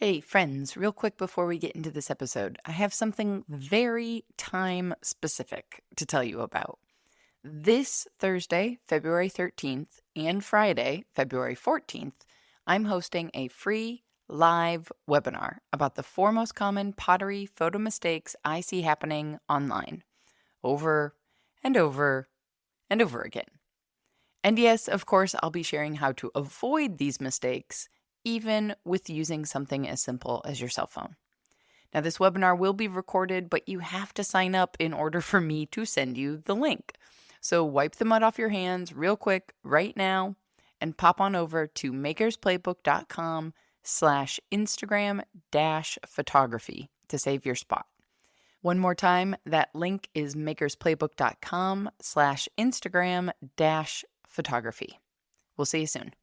Hey, friends, real quick before we get into this episode, I have something very time specific to tell you about. This Thursday, February 13th, and Friday, February 14th, I'm hosting a free live webinar about the four most common pottery photo mistakes I see happening online over and over and over again. And yes, of course, I'll be sharing how to avoid these mistakes, even with using something as simple as your cell phone. Now, this webinar will be recorded, but you have to sign up in order for me to send you the link. So wipe the mud off your hands real quick right now and pop on over to makersplaybook.com/Instagram-photography to save your spot. One more time, that link is makersplaybook.com/Instagram-photography. We'll see you soon.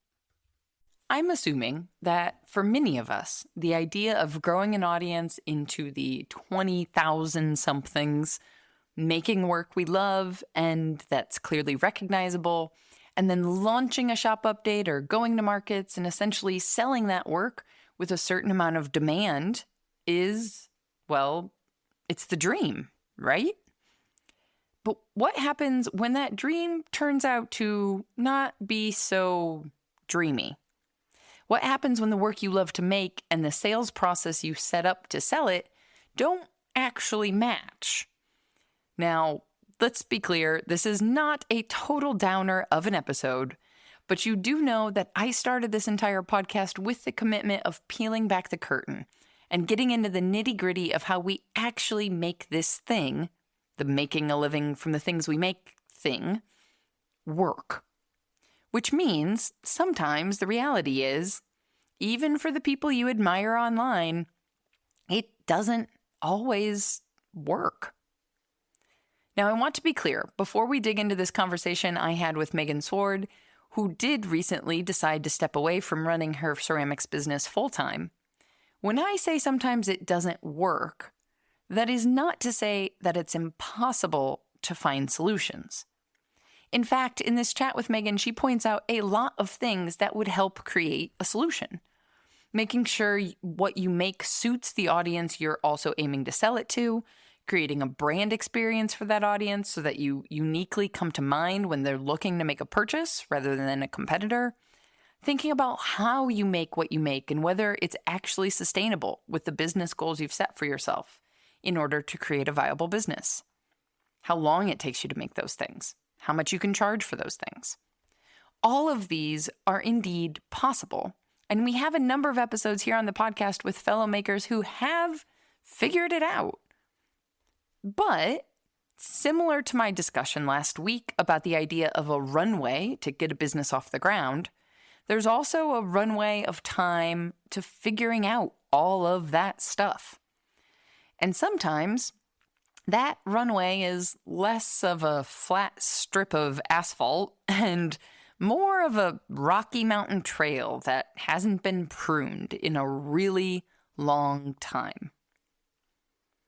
I'm assuming that for many of us, the idea of growing an audience into the 20,000 somethings, making work we love and that's clearly recognizable, and then launching a shop update or going to markets and essentially selling that work with a certain amount of demand is, well, it's the dream, right? But what happens when that dream turns out to not be so dreamy? What happens when the work you love to make and the sales process you set up to sell it don't actually match? Now, let's be clear, this is not a total downer of an episode, but you do know that I started this entire podcast with the commitment of peeling back the curtain and getting into the nitty-gritty of how we actually make this thing, the making a living from the things we make thing, work. Which means sometimes the reality is, even for the people you admire online, it doesn't always work. Now, I want to be clear, before we dig into this conversation I had with Megan Sward, who did recently decide to step away from running her ceramics business full-time, when I say sometimes it doesn't work, that is not to say that it's impossible to find solutions. In fact, in this chat with Megan, she points out a lot of things that would help create a solution. Making sure what you make suits the audience you're also aiming to sell it to, creating a brand experience for that audience so that you uniquely come to mind when they're looking to make a purchase rather than a competitor. Thinking about how you make what you make and whether it's actually sustainable with the business goals you've set for yourself in order to create a viable business. How long it takes you to make those things. How much you can charge for those things. All of these are indeed possible. And we have a number of episodes here on the podcast with fellow makers who have figured it out. But similar to my discussion last week about the idea of a runway to get a business off the ground, there's also a runway of time to figuring out all of that stuff. And sometimes that runway is less of a flat strip of asphalt and more of a rocky mountain trail that hasn't been pruned in a really long time.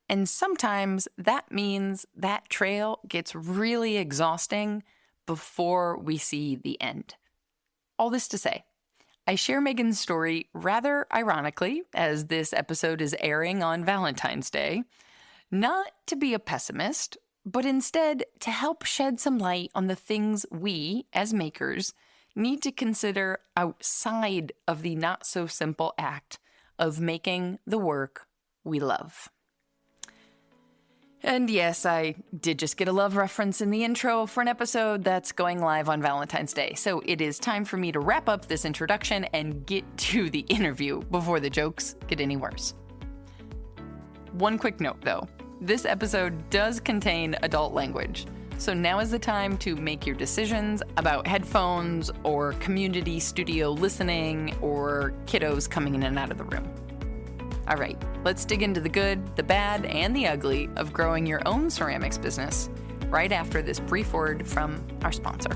And sometimes that means that trail gets really exhausting before we see the end. All this to say, I share Megan's story rather ironically, as this episode is airing on Valentine's Day, not to be a pessimist, but instead to help shed some light on the things we, as makers, need to consider outside of the not-so-simple act of making the work we love. And yes, I did just get a love reference in the intro for an episode that's going live on Valentine's Day, so it is time for me to wrap up this introduction and get to the interview before the jokes get any worse. One quick note, though. This episode does contain adult language, so now is the time to make your decisions about headphones or community studio listening or kiddos coming in and out of the room. All right, let's dig into the good, the bad, and the ugly of growing your own ceramics business right after this brief word from our sponsor.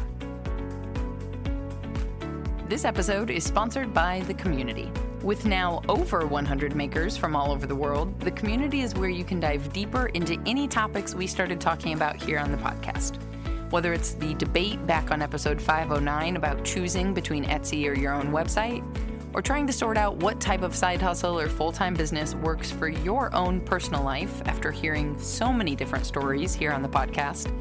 This episode is sponsored by The Community. With now over 100 makers from all over the world, The Community is where you can dive deeper into any topics we started talking about here on the podcast. Whether it's the debate back on episode 509 about choosing between Etsy or your own website, or trying to sort out what type of side hustle or full-time business works for your own personal life after hearing so many different stories here on the podcast,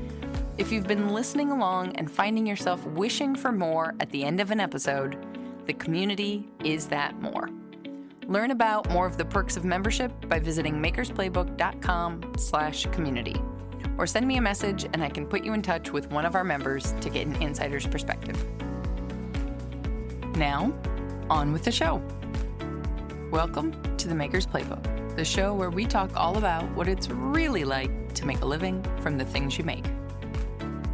if you've been listening along and finding yourself wishing for more at the end of an episode, the community is that more. Learn about more of the perks of membership by visiting makersplaybook.com/community, or send me a message and I can put you in touch with one of our members to get an insider's perspective. Now, on with the show. Welcome to the Maker's Playbook, the show where we talk all about what it's really like to make a living from the things you make.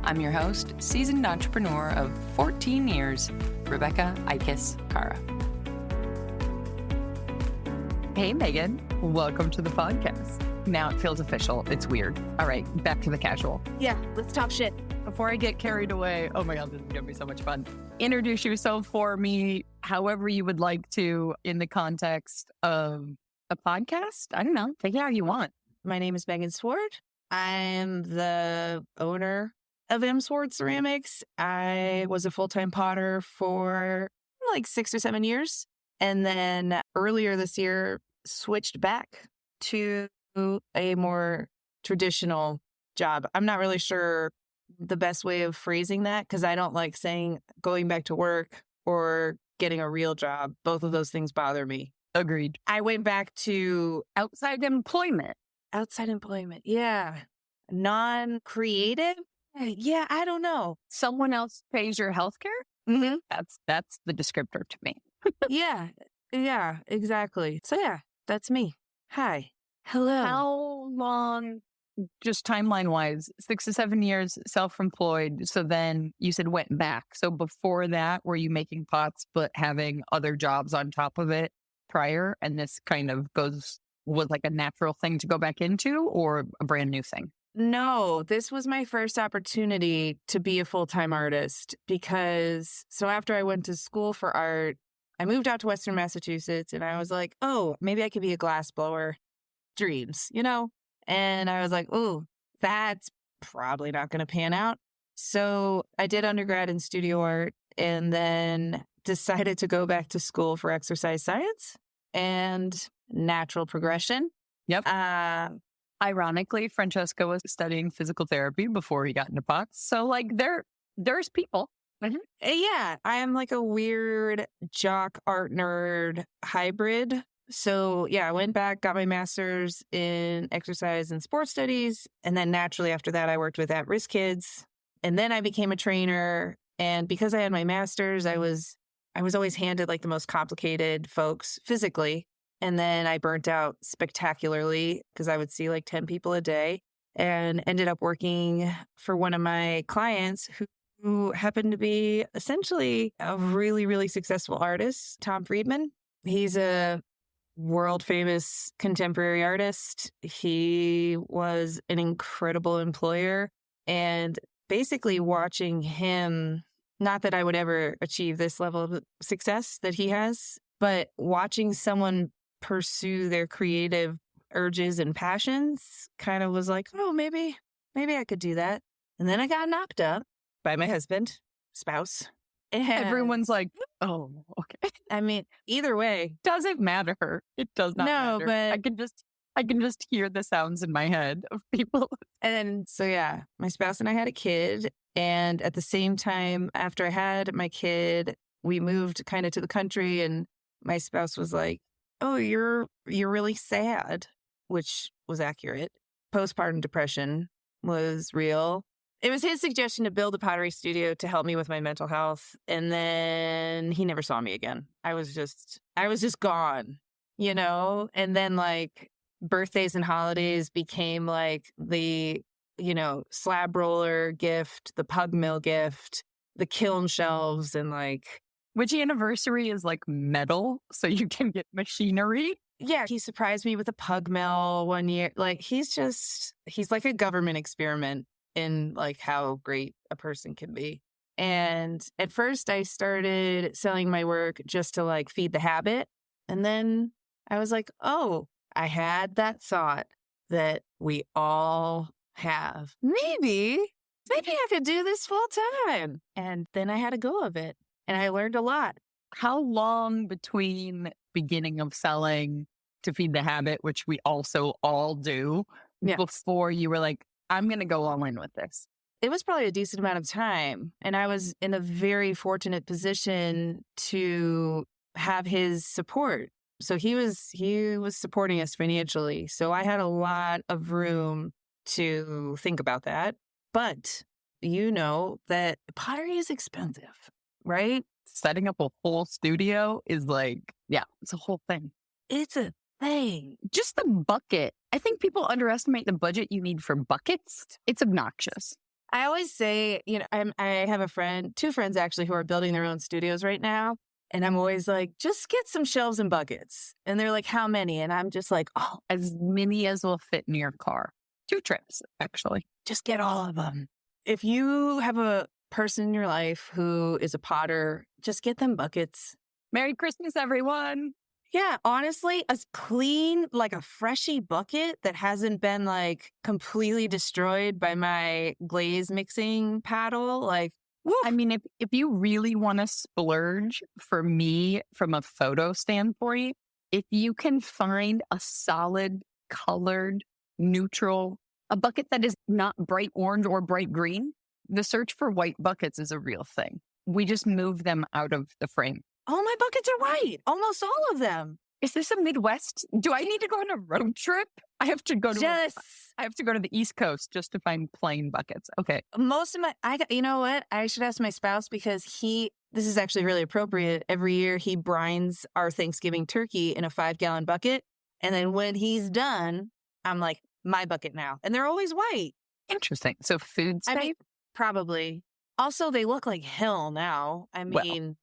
I'm your host, seasoned entrepreneur of 14 years, Rebecca Ikes Kara. Hey, Megan. Welcome to the podcast. Now it feels official. It's weird. All right, back to the casual. Yeah, let's talk shit. Before I get carried away, oh my God, this is going to be so much fun. Introduce yourself for me however you would like to in the context of a podcast. I don't know. Take it how you want. My name is Megan Sward. I'm the owner of M. Sward Ceramics. I was a full-time potter for like 6 or 7 years. And then earlier this year, switched back to a more traditional job. I'm not really sure the best way of phrasing that because I don't like saying going back to work or getting a real job. Both of those things bother me. Agreed. I went back to Outside employment. Yeah. Non-creative. Yeah, I don't know. Someone else pays your healthcare? Mm-hmm. That's the descriptor to me. Yeah, exactly. So yeah, that's me. Hi. Hello. How long, just timeline-wise, 6 to 7 years self-employed, so then you said went back. So before that, were you making pots but having other jobs on top of it prior? And this kind of was like a natural thing to go back into or a brand new thing? No, this was my first opportunity to be a full-time artist because so after I went to school for art, I moved out to Western Massachusetts and I was like, oh, maybe I could be a glass blower. Dreams, you know? And I was like, oh, that's probably not going to pan out. So I did undergrad in studio art and then decided to go back to school for exercise science and natural progression. Yep. Ironically, Francesco was studying physical therapy before he got into pots. So like there's people. Mm-hmm. Yeah, I am like a weird jock art nerd hybrid. So yeah, I went back, got my master's in exercise and sports studies. And then naturally after that, I worked with at-risk kids. And then I became a trainer. And because I had my master's, I was always handed like the most complicated folks physically. And then I burnt out spectacularly because I would see like 10 people a day and ended up working for one of my clients who happened to be essentially a really, really successful artist, Tom Friedman. He's a world famous contemporary artist. He was an incredible employer and basically watching him, not that I would ever achieve this level of success that he has, but watching someone pursue their creative urges and passions kind of was like, oh, maybe I could do that. And then I got knocked up by my husband, spouse. And everyone's like, oh, okay. I mean, either way. Doesn't matter. It does not matter. But I can just hear the sounds in my head of people. And so, yeah, my spouse and I had a kid. And at the same time, after I had my kid, we moved kind of to the country and my spouse was like, oh, you're really sad, which was accurate. Postpartum depression was real. It was his suggestion to build a pottery studio to help me with my mental health. And then he never saw me again. I was just gone, you know? And then like birthdays and holidays became like the, you know, slab roller gift, the pug mill gift, the kiln shelves and like, which anniversary is like metal, so you can get machinery. Yeah, he surprised me with a pug mill one year. Like, he's like a government experiment in like how great a person can be. And at first I started selling my work just to like feed the habit. And then I was like, oh, I had that thought that we all have. Maybe I could do this full time. And then I had a go of it. And I learned a lot. how long between beginning of selling to feed the habit, which we also all do, Yeah. before you were like, I'm going to go all in with this? It was probably a decent amount of time. And I was in a very fortunate position to have his support. So he was supporting us financially. So I had a lot of room to think about that. But you know that pottery is expensive, right? Setting up a whole studio is like, yeah, it's a whole thing. It's a thing. Just the bucket. I think people underestimate the budget you need for buckets. It's obnoxious. I always say, I have two friends actually who are building their own studios right now. And I'm always like, just get some shelves and buckets. And they're like, how many? And I'm just like, oh, as many as will fit in your car. 2 trips, actually. Just get all of them. If you have a person in your life who is a potter, just get them buckets. Merry Christmas, everyone. Yeah, honestly, a clean, like a freshy bucket that hasn't been like completely destroyed by my glaze mixing paddle. Like, woof. I mean, if you really want to splurge, for me, from a photo standpoint, if you can find a solid, colored, neutral, a bucket that is not bright orange or bright green, the search for white buckets is a real thing. We just move them out of the frame. All my buckets are white. Almost all of them. Is this a Midwest? Do I need to go on a road trip? I have to go to the East Coast just to find plain buckets. Okay. Most of you know what? I should ask my spouse because this is actually really appropriate. Every year he brines our Thanksgiving turkey in a 5-gallon bucket. And then when he's done, I'm like, my bucket now. And they're always white. Interesting. So food safe? I mean, probably. Also, they look like hell now. I mean,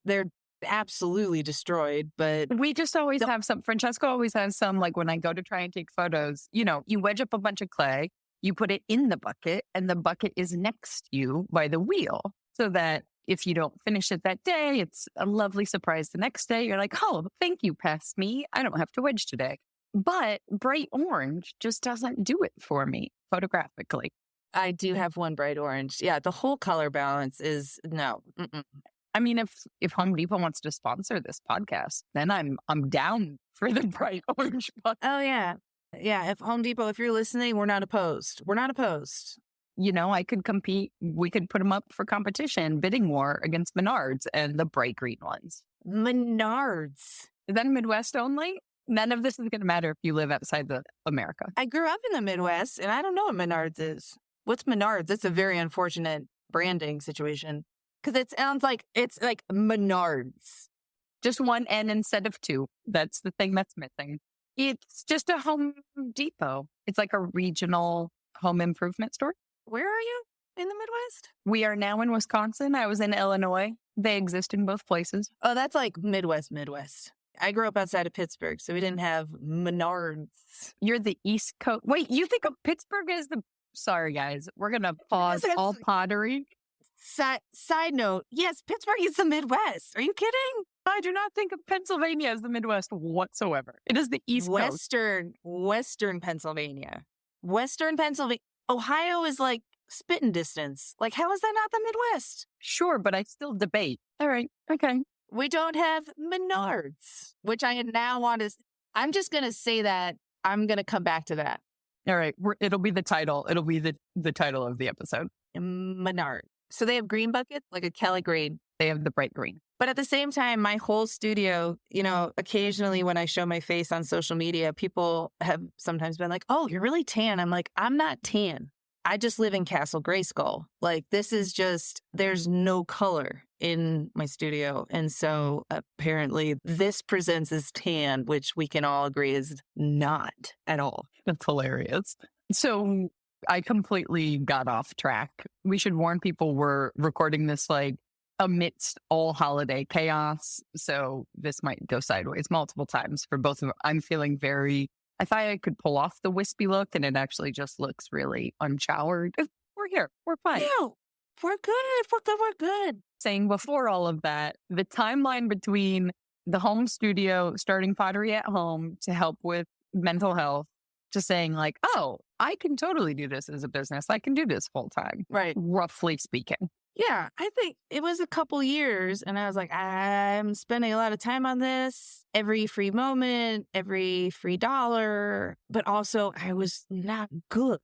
they're absolutely destroyed, but we just always have some. Francesco always has some, like when I go to try and take photos, you wedge up a bunch of clay, you put it in the bucket, and the bucket is next to you by the wheel, so that if you don't finish it that day, it's a lovely surprise the next day. You're like, oh, thank you, past me. I don't have to wedge today. But bright orange just doesn't do it for me photographically. I do have one bright orange. Yeah, the whole color balance is no. Mm-mm. I mean, if Home Depot wants to sponsor this podcast, then I'm down for the bright orange bucket. Oh yeah. Yeah, if Home Depot, if you're listening, we're not opposed. We're not opposed. I could compete. We could put them up for competition, bidding war against Menards and the bright green ones. Menards. Is that Midwest only? None of this is going to matter if you live outside of America. I grew up in the Midwest, and I don't know what Menards is. What's Menards? It's a very unfortunate branding situation. Because it sounds like it's like Menards. Just one N instead of 2. That's the thing that's missing. It's just a Home Depot. It's like a regional home improvement store. Where are you in the Midwest? We are now in Wisconsin. I was in Illinois. They exist in both places. Oh, that's like Midwest. I grew up outside of Pittsburgh, so we didn't have Menards. You're the East Coast. Wait, you think of Pittsburgh as the... Sorry, guys. We're going to pause all pottery. Side note, yes, Pittsburgh is the Midwest. Are you kidding? I do not think of Pennsylvania as the Midwest whatsoever. It is the East Coast. Western Pennsylvania. Ohio is like spitting distance. Like, how is that not the Midwest? Sure, but I still debate. All right. Okay. We don't have Menards, which I now want to... I'm just going to say that. I'm going to come back to that. All right. It'll be the title. It'll be the title of the episode. Menard. So they have green buckets, like a Kelly green. They have the bright green. But at the same time, my whole studio, occasionally when I show my face on social media, people have sometimes been like, oh, you're really tan. I'm like, I'm not tan. I just live in Castle Grayskull. Like, this is just, there's no color in my studio. And so apparently this presents as tan, which we can all agree is not at all. That's hilarious. So I completely got off track. We should warn people we're recording this like amidst all holiday chaos. So this might go sideways multiple times for both of us. I'm feeling I thought I could pull off the wispy look, and it actually just looks really unshowered. We're here. We're fine. No, we're good. We're good. Saying before all of that, the timeline between the home studio, starting pottery at home to help with mental health, to saying like, oh, I can totally do this as a business. I can do this full time. Right. Roughly speaking. Yeah, I think it was a couple years, and I was like, I'm spending a lot of time on this, every free moment, every free dollar, but also I was not good.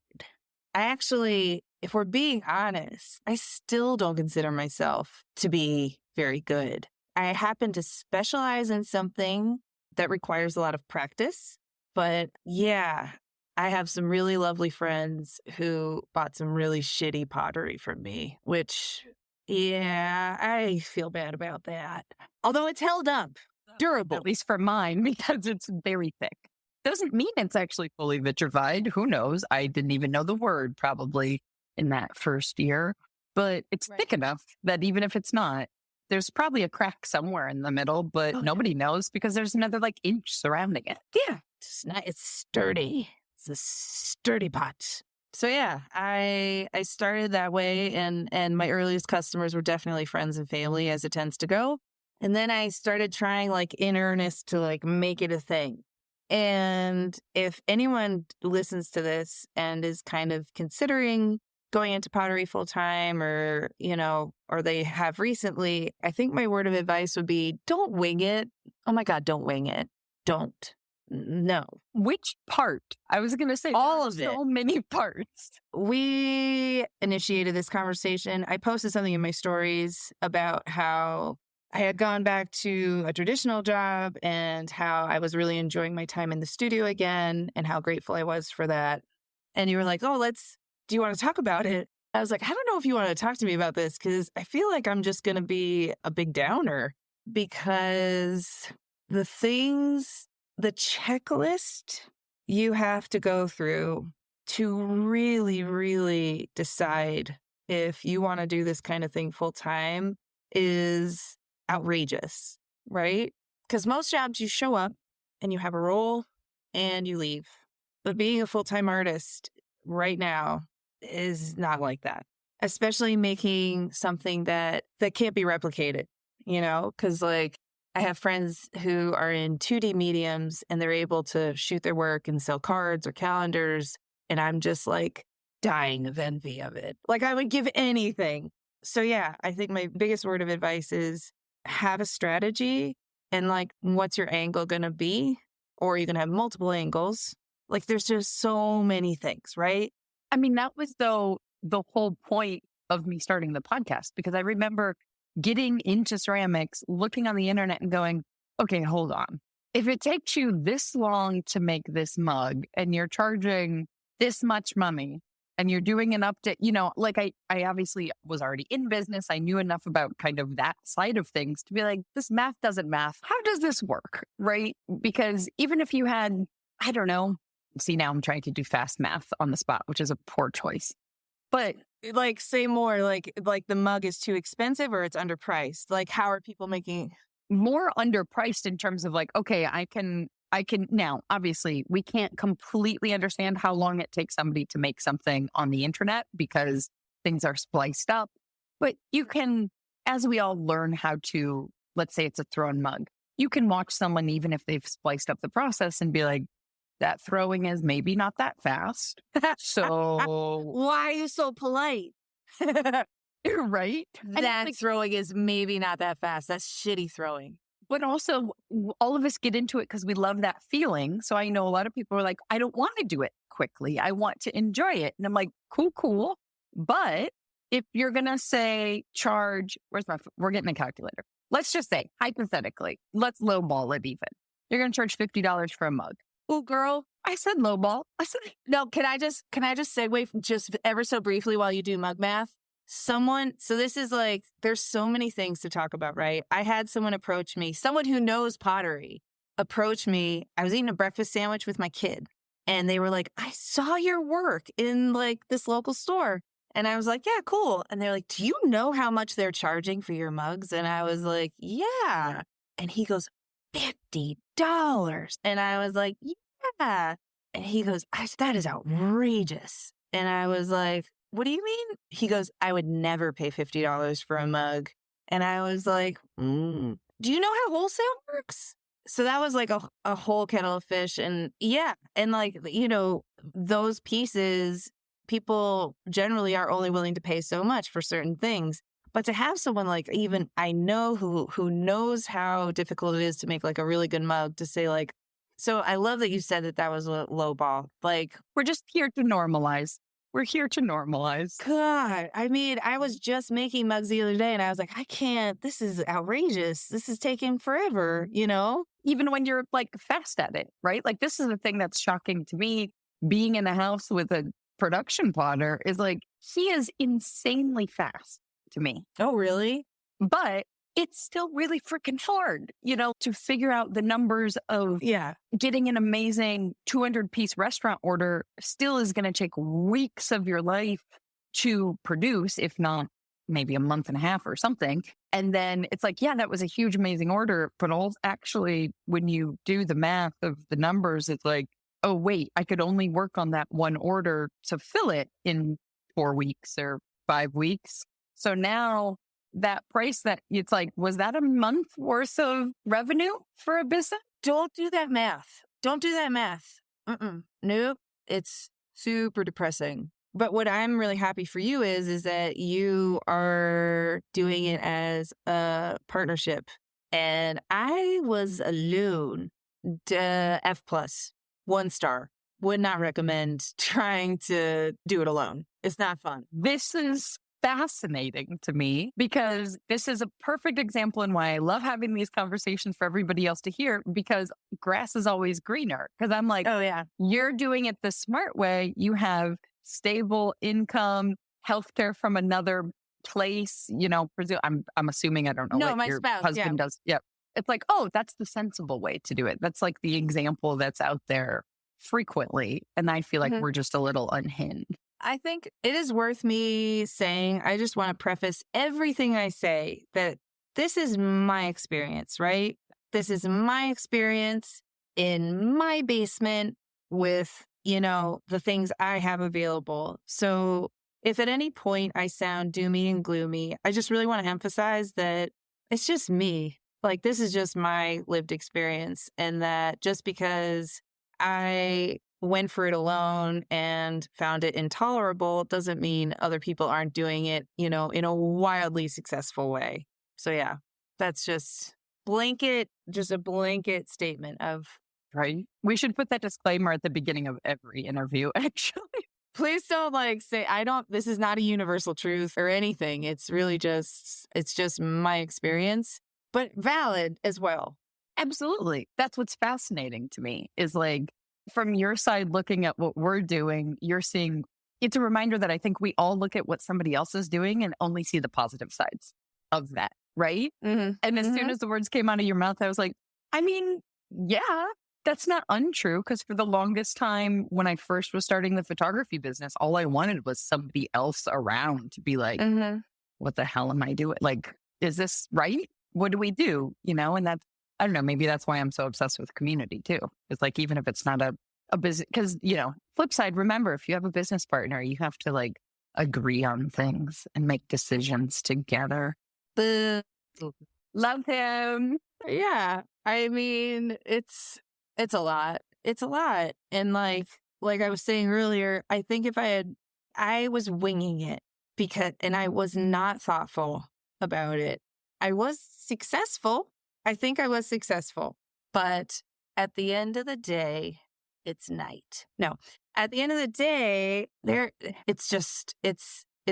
I actually, if we're being honest, I still don't consider myself to be very good. I happen to specialize in something that requires a lot of practice, but yeah, I have some really lovely friends who bought some really shitty pottery from me, which, yeah, I feel bad about that. Although it's held up, durable. At least for mine, because it's very thick. Doesn't mean it's actually fully vitrified. Who knows? I didn't even know the word probably in that first year, but it's Right. thick enough that even if it's not, there's probably a crack somewhere in the middle, but Oh, yeah. nobody knows because there's another like inch surrounding it. Yeah, it's sturdy. It's a sturdy pot. So yeah, I started that way, and my earliest customers were definitely friends and family, as it tends to go. And then I started trying like in earnest to like make it a thing. And if anyone listens to this and is kind of considering going into pottery full time, or, or they have recently, I think my word of advice would be don't wing it. Oh my God, don't wing it. Don't. No. Which part? I was going to say All there are of it. so many parts. We initiated this conversation. I posted something in my stories about how I had gone back to a traditional job and how I was really enjoying my time in the studio again and how grateful I was for that. And you were like, oh, do you want to talk about it? I was like, I don't know if you want to talk to me about this because I feel like I'm just going to be a big downer because the checklist you have to go through to really, really decide if you want to do this kind of thing full time is outrageous, right? Because most jobs you show up and you have a role and you leave. But being a full time artist right now is not like that, especially making something that can't be replicated, because like I have friends who are in 2D mediums and they're able to shoot their work and sell cards or calendars. And I'm just like dying of envy of it. Like I would give anything. So yeah, I think my biggest word of advice is have a strategy and like, what's your angle going to be? Or you can have multiple angles. Like there's just so many things, right? I mean, that was though the whole point of me starting the podcast, because I remember getting into ceramics, looking on the internet and going, okay, hold on. If it takes you this long to make this mug and you're charging this much money and you're doing an update, like I obviously was already in business. I knew enough about kind of that side of things to be like, this math doesn't math. How does this work? Right? Because even if you had, I don't know, see, now I'm trying to do fast math on the spot, which is a poor choice. But like say more like the mug is too expensive or it's underpriced. Like how are people making more underpriced in terms of like, okay, I can now, obviously we can't completely understand how long it takes somebody to make something on the internet because things are spliced up, but you can, as we all learn how to, let's say it's a thrown mug, you can watch someone, even if they've spliced up the process and be like, that throwing is maybe not that fast. So why are you so polite? right? That throwing is maybe not that fast. That's shitty throwing. But also, all of us get into it because we love that feeling. So I know a lot of people are like, I don't want to do it quickly. I want to enjoy it. And I'm like, cool. But if you're going to say charge, we're getting a calculator. Let's just say, hypothetically, let's lowball it even. You're going to charge $50 for a mug. Oh, girl. I said lowball. I said, no, can I just segue just ever so briefly while you do mug math? So this is like, there's so many things to talk about, right? I had someone approach me, someone who knows pottery, approach me. I was eating a breakfast sandwich with my kid and they were like, I saw your work in like this local store. And I was like, yeah, cool. And they're like, do you know how much they're charging for your mugs? And I was like, yeah. And he goes, $50. And I was like, yeah. And he goes, that is outrageous. And I was like, what do you mean? He goes, I would never pay $50 for a mug. And I was like, do you know how wholesale works? So that was like a whole kettle of fish. And yeah. And like, those pieces, people generally are only willing to pay so much for certain things. But to have someone like even I know who knows how difficult it is to make like a really good mug to say like, so I love that you said that that was a low ball. Like, We're just here to normalize. We're here to normalize. God, I mean, I was just making mugs the other day and I was like, I can't, this is outrageous. This is taking forever, you know? Even when you're like fast at it, right? Like this is the thing that's shocking to me. Being in the house with a production potter is like, he is insanely fast to me. Oh, really? But it's still really freaking hard, to figure out the numbers of Yeah. getting an amazing 200-piece restaurant order still is going to take weeks of your life to produce, if not maybe a month and a half or something. And then it's like, yeah, that was a huge, amazing order. But actually, when you do the math of the numbers, it's like, oh, wait, I could only work on that one order to fill it in 4 weeks or 5 weeks. So now that price that it's like, was that a month worth of revenue for a business? Don't do that math. Don't do that math. Nope. It's super depressing. But what I'm really happy for you is that you are doing it as a partnership. And I was alone. F plus, 1 star. Would not recommend trying to do it alone. It's not fun. This is fascinating to me because this is a perfect example in why I love having these conversations for everybody else to hear, because grass is always greener. Because I'm like, oh yeah, you're doing it the smart way. You have stable income, healthcare from another place. I'm assuming, I don't know. No, what my your spouse husband does. Yep. It's like, oh, that's the sensible way to do it. That's like the example that's out there frequently. And I feel like we're just a little unhinged. I think it is worth me saying, I just want to preface everything I say that this is my experience, right? This is my experience in my basement with, the things I have available. So if at any point I sound doomy and gloomy, I just really want to emphasize that it's just me. Like, this is just my lived experience. And that just because I went for it alone and found it intolerable doesn't mean other people aren't doing it, in a wildly successful way. So yeah, that's just a blanket statement of. Right. We should put that disclaimer at the beginning of every interview, actually. Please don't say, this is not a universal truth or anything. It's really it's just my experience, but valid as well. Absolutely. That's what's fascinating to me is like, from your side, looking at what we're doing, you're seeing, it's a reminder that I think we all look at what somebody else is doing and only see the positive sides of that. Right. Mm-hmm. And as soon as the words came out of your mouth, I was like, I mean, yeah, that's not untrue. Because for the longest time, when I first was starting the photography business, all I wanted was somebody else around to be like, what the hell am I doing? Like, is this right? What do we do? And that's, I don't know, maybe that's why I'm so obsessed with community too. It's like, even if it's not a business, because, flip side, remember, if you have a business partner, you have to like agree on things and make decisions together. Love him. Yeah. I mean, it's a lot. It's a lot. And like I was saying earlier, I think if I was winging it and I was not thoughtful about it. I was successful. I think I was successful, but at the end of the day, it's night. No, at the end of the day, it's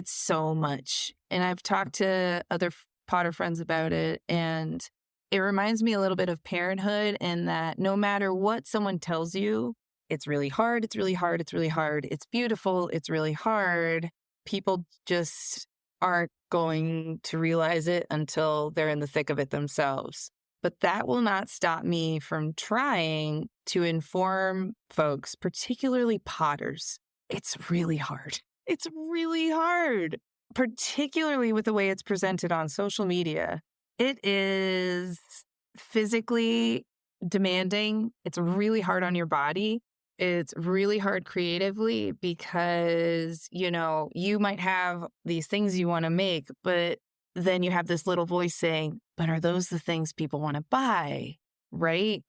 so much. And I've talked to other Potter friends about it, and it reminds me a little bit of parenthood, in that no matter what someone tells you, it's really hard. It's really hard. It's really hard. It's beautiful. It's really hard. People just aren't going to realize it until they're in the thick of it themselves. But that will not stop me from trying to inform folks, particularly potters. It's really hard. It's really hard, particularly with the way it's presented on social media. It is physically demanding. It's really hard on your body. It's really hard creatively because, you might have these things you want to make, but then you have this little voice saying, but are those the things people want to buy? Right.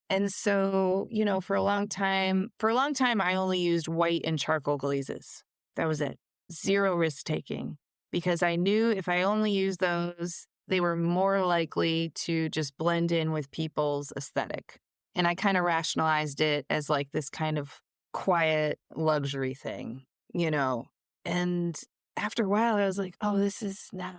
And so, for a long time, I only used white and charcoal glazes. That was it. Zero risk taking. because I knew if I only used those, they were more likely to just blend in with people's aesthetic. And I kind of rationalized it as like this kind of quiet luxury thing, you know? And after a while, I was like, oh, this is not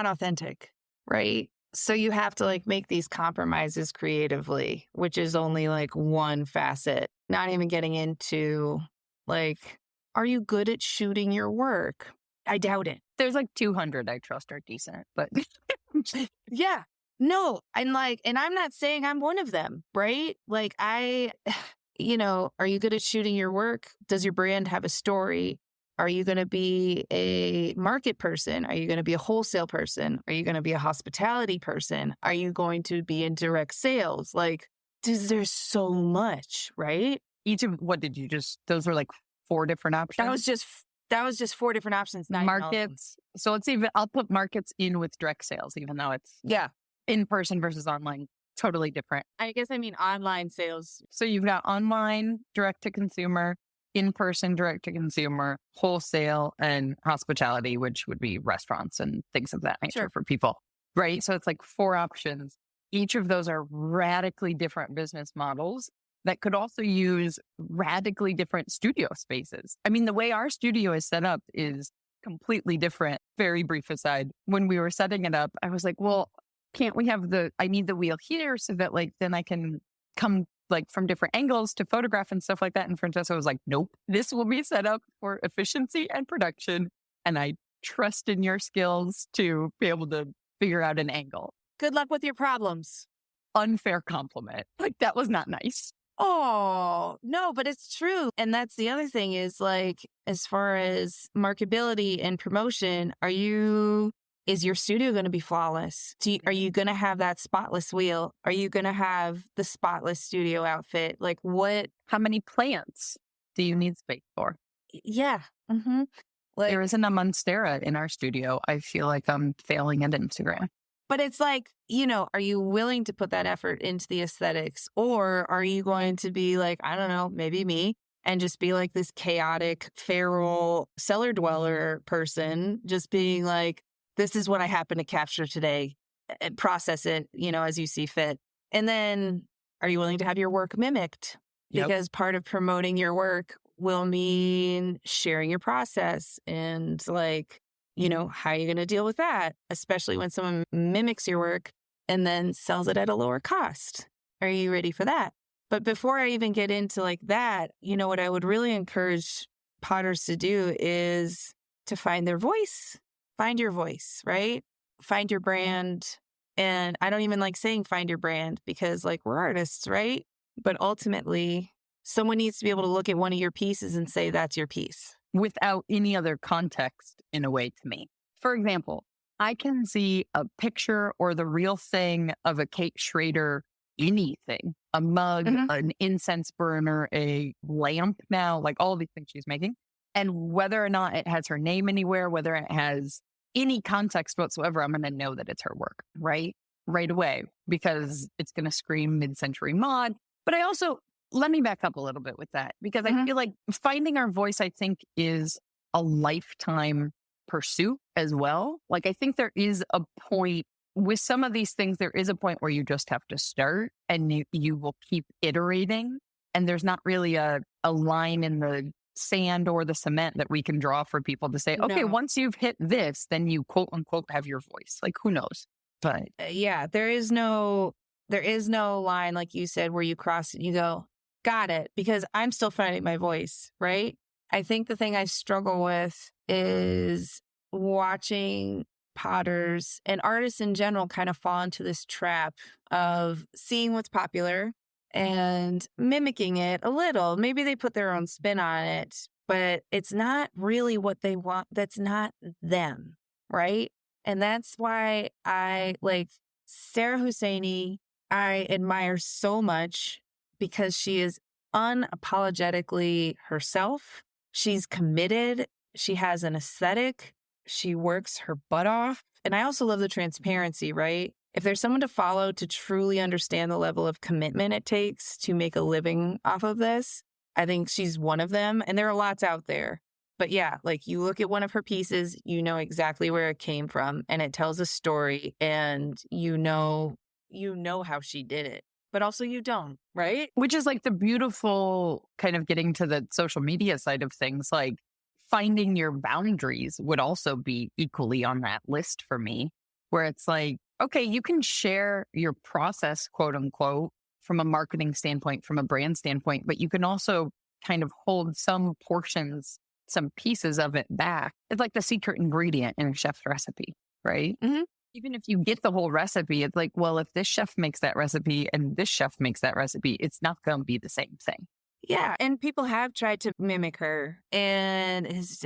authentic, right? So you have to like make these compromises creatively, which is only like one facet, not even getting into like, are you good at shooting your work? I doubt it. There's like 200 I trust are decent, but Yeah. No, and I'm not saying I'm one of them, right? Like are you good at shooting your work? Does your brand have a story? Are you going to be a market person? Are you going to be a wholesale person? Are you going to be a hospitality person? Are you going to be in direct sales? Like, there's so much, right? those were like 4 different options? That was just 4 different options. Markets. So I'll put markets in with direct sales, even though it's in person versus online, totally different. I guess I mean online sales. So you've got online, direct to consumer, in person, direct to consumer, wholesale, and hospitality, which would be restaurants and things of that nature for people, right? So it's like 4 options. Each of those are radically different business models that could also use radically different studio spaces. I mean, the way our studio is set up is completely different. Very brief aside, when we were setting it up, I was like, well, can't we have I need the wheel here so that like, then I can come like from different angles to photograph and stuff like that. And Francesca was like, nope, this will be set up for efficiency and production. And I trust in your skills to be able to figure out an angle. Good luck with your problems. Unfair compliment. Like, that was not nice. Oh, no, but it's true. And that's the other thing is like, as far as marketability and promotion, is your studio going to be flawless? Are you going to have that spotless wheel? Are you going to have the spotless studio outfit? Like how many plants do you need space for? Yeah. Mm-hmm. Like, there isn't a Monstera in our studio. I feel like I'm failing at Instagram. But it's like, are you willing to put that effort into the aesthetics? Or are you going to be like, I don't know, maybe me, and just be like this chaotic, feral cellar dweller person, just being like, this is what I happen to capture today, and process it, as you see fit. And then are you willing to have your work mimicked? Yep. Because part of promoting your work will mean sharing your process and like, how are you going to deal with that? Especially when someone mimics your work and then sells it at a lower cost. Are you ready for that? But before I even get into like that, what I would really encourage potters to do is to find their voice. Find your voice, right? Find your brand. And I don't even like saying find your brand because like we're artists, right? But ultimately, someone needs to be able to look at one of your pieces and say, that's your piece. Without any other context, in a way, to me. For example, I can see a picture or the real thing of a Kate Schrader, anything, a mug, an incense burner, a lamp now, like all these things she's making. And whether or not it has her name anywhere, whether it has any context whatsoever, I'm going to know that it's her work, right away, because it's going to scream mid-century mod. But I also, let me back up a little bit with that, because I feel like finding our voice, I think, is a lifetime pursuit as well. Like, I think there is a point with some of these things, there is a point where you just have to start and you will keep iterating. And there's not really a line in the sand or the cement that we can draw for people to say, okay, once you've hit this, then you quote unquote have your voice. Like, who knows? But yeah, there is no line, like you said, where you cross it and you go, got it, because I'm still finding my voice, right? I think the thing I struggle with is watching potters and artists in general kind of fall into this trap of seeing what's popular and mimicking it a little. Maybe they put their own spin on it, but it's not really what they want. That's not them, right? And that's why I like Sarah Husseini. I admire so much because she is unapologetically herself. She's committed. She has an aesthetic. She works her butt off. And I also love the transparency, right? If there's someone to follow to truly understand the level of commitment it takes to make a living off of this, I think she's one of them. And there are lots out there. But yeah, like you look at one of her pieces, you know exactly where it came from and it tells a story and you know how she did it, but also you don't, right? Which is like the beautiful kind of getting to the social media side of things, like finding your boundaries would also be equally on that list for me, where it's like, okay, you can share your process, quote unquote, from a marketing standpoint, from a brand standpoint, but you can also kind of hold some portions, some pieces of it back. It's like the secret ingredient in a chef's recipe, right? Hmm. Even if you get the whole recipe, it's like, well, if this chef makes that recipe and this chef makes that recipe, it's not going to be the same thing. Yeah. And people have tried to mimic her and it's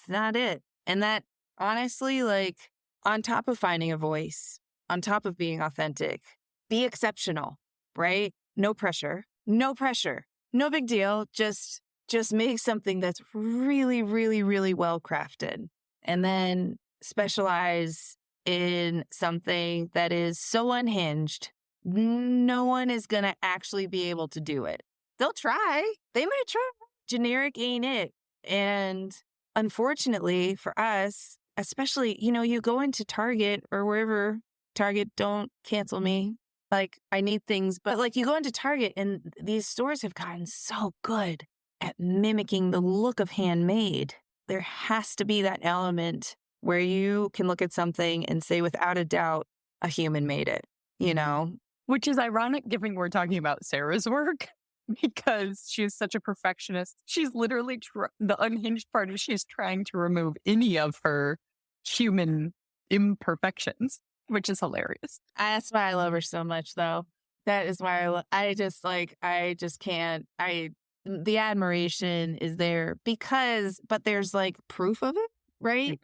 not it. And that honestly, like on top of finding a voice, on top of being authentic, be exceptional, right? No pressure, no pressure, no big deal. Just make something that's really, really, really well crafted and then specialize in something that is so unhinged. No one is going to actually be able to do it. They'll try. They might try. Generic ain't it. And unfortunately for us, especially, you go into Target or wherever, Target, don't cancel me. Like, I need things, but like you go into Target and these stores have gotten so good at mimicking the look of handmade. There has to be that element where you can look at something and say without a doubt, a human made it, Which is ironic given we're talking about Sarah's work because she is such a perfectionist. She's literally, the unhinged part is she's trying to remove any of her human imperfections, which is hilarious. That's why I love her so much, though. That is why I just can't. The admiration is there but there's like proof of it, right?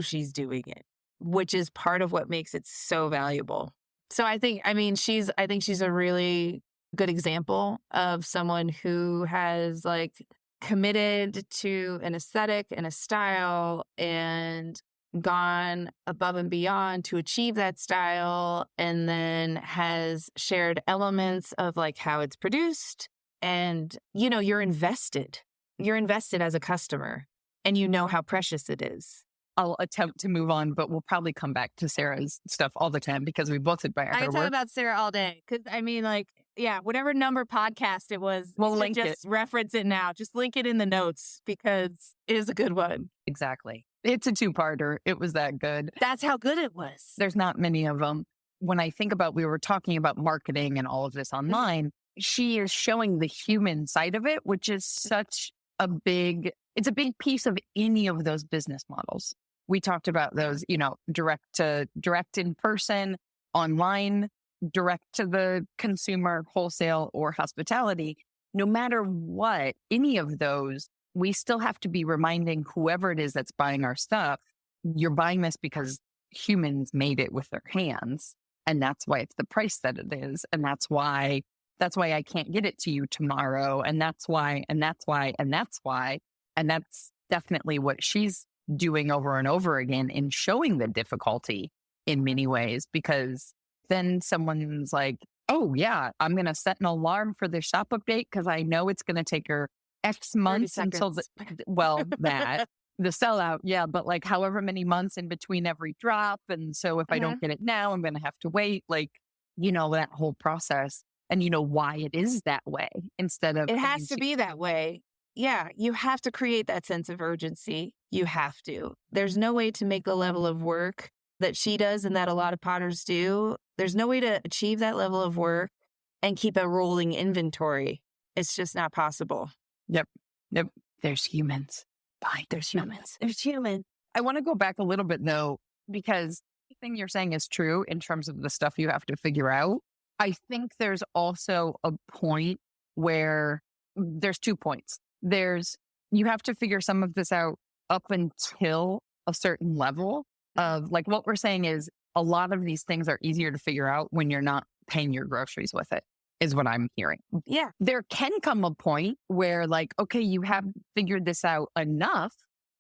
She's doing it, which is part of what makes it so valuable. So I think she's a really good example of someone who has like committed to an aesthetic and a style and gone above and beyond to achieve that style, and then has shared elements of like how it's produced. And, you're invested as a customer and you know how precious it is. I'll attempt to move on, but we'll probably come back to Sarah's stuff all the time because we both admire I her can talk work. about Sarah all day. Cause whatever number podcast it was, we'll link just reference it now. Just link it in the notes because it is a good one. Exactly. It's a two-parter. It was that good. That's how good it was. There's not many of them. When I think about, we were talking about marketing and all of this online, she is showing the human side of it, which is such it's a big piece of any of those business models. We talked about those, direct in person, online, direct to the consumer, wholesale, or hospitality. No matter what, any of those, we still have to be reminding whoever it is that's buying our stuff, you're buying this because humans made it with their hands. And that's why it's the price that it is. And that's why I can't get it to you tomorrow. And that's why. And that's definitely what she's doing over and over again in showing the difficulty in many ways, because then someone's like, oh yeah, I'm going to set an alarm for the shop update because I know it's going to take her X months until the sellout. Yeah. But like however many months in between every drop. And so if I don't get it now, I'm going to have to wait, that whole process and why it is that way instead of. It has to be that way. Yeah. You have to create that sense of urgency. You have to. There's no way to make the level of work that she does and that a lot of potters do. There's no way to achieve that level of work and keep a rolling inventory. It's just not possible. Yep. There's humans. Fine. There's humans. I want to go back a little bit though, because everything you're saying is true in terms of the stuff you have to figure out. I think there's also a point where there's 2 points. You have to figure some of this out up until a certain level of like what we're saying is a lot of these things are easier to figure out when you're not paying your groceries with it, is what I'm hearing. Yeah. There can come a point where like, okay, you have figured this out enough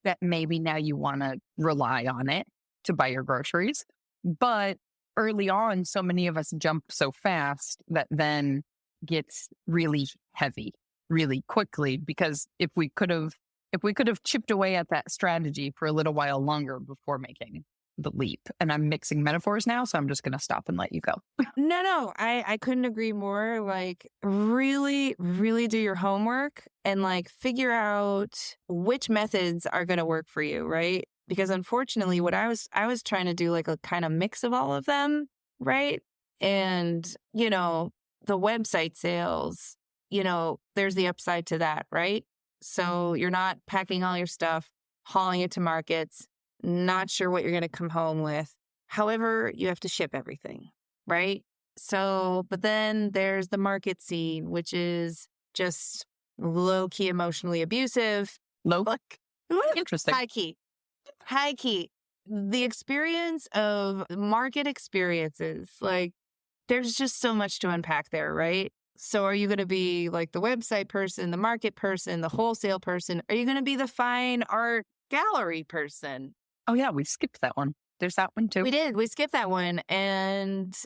that maybe now you want to rely on it to buy your groceries. But early on, so many of us jump so fast that then gets really heavy really quickly, because if we could have if we could have chipped away at that strategy for a little while longer before making the leap. And I'm mixing metaphors now, so I'm just going to stop and let you go. No, I couldn't agree more. Like, really, really do your homework and like figure out which methods are going to work for you, right? Because unfortunately, what I was trying to do like a kind of mix of all of them, right? And, the website sales, there's the upside to that, right? So you're not packing all your stuff, hauling it to markets, not sure what you're going to come home with. However, you have to ship everything, right? So, but then there's the market scene, which is just low key emotionally abusive. Interesting. High key. The experience of market experiences, like there's just so much to unpack there, right? So are you going to be like the website person, the market person, the wholesale person? Are you going to be the fine art gallery person? Oh, yeah, we skipped that one. There's that one too. We did. We skipped that one. And,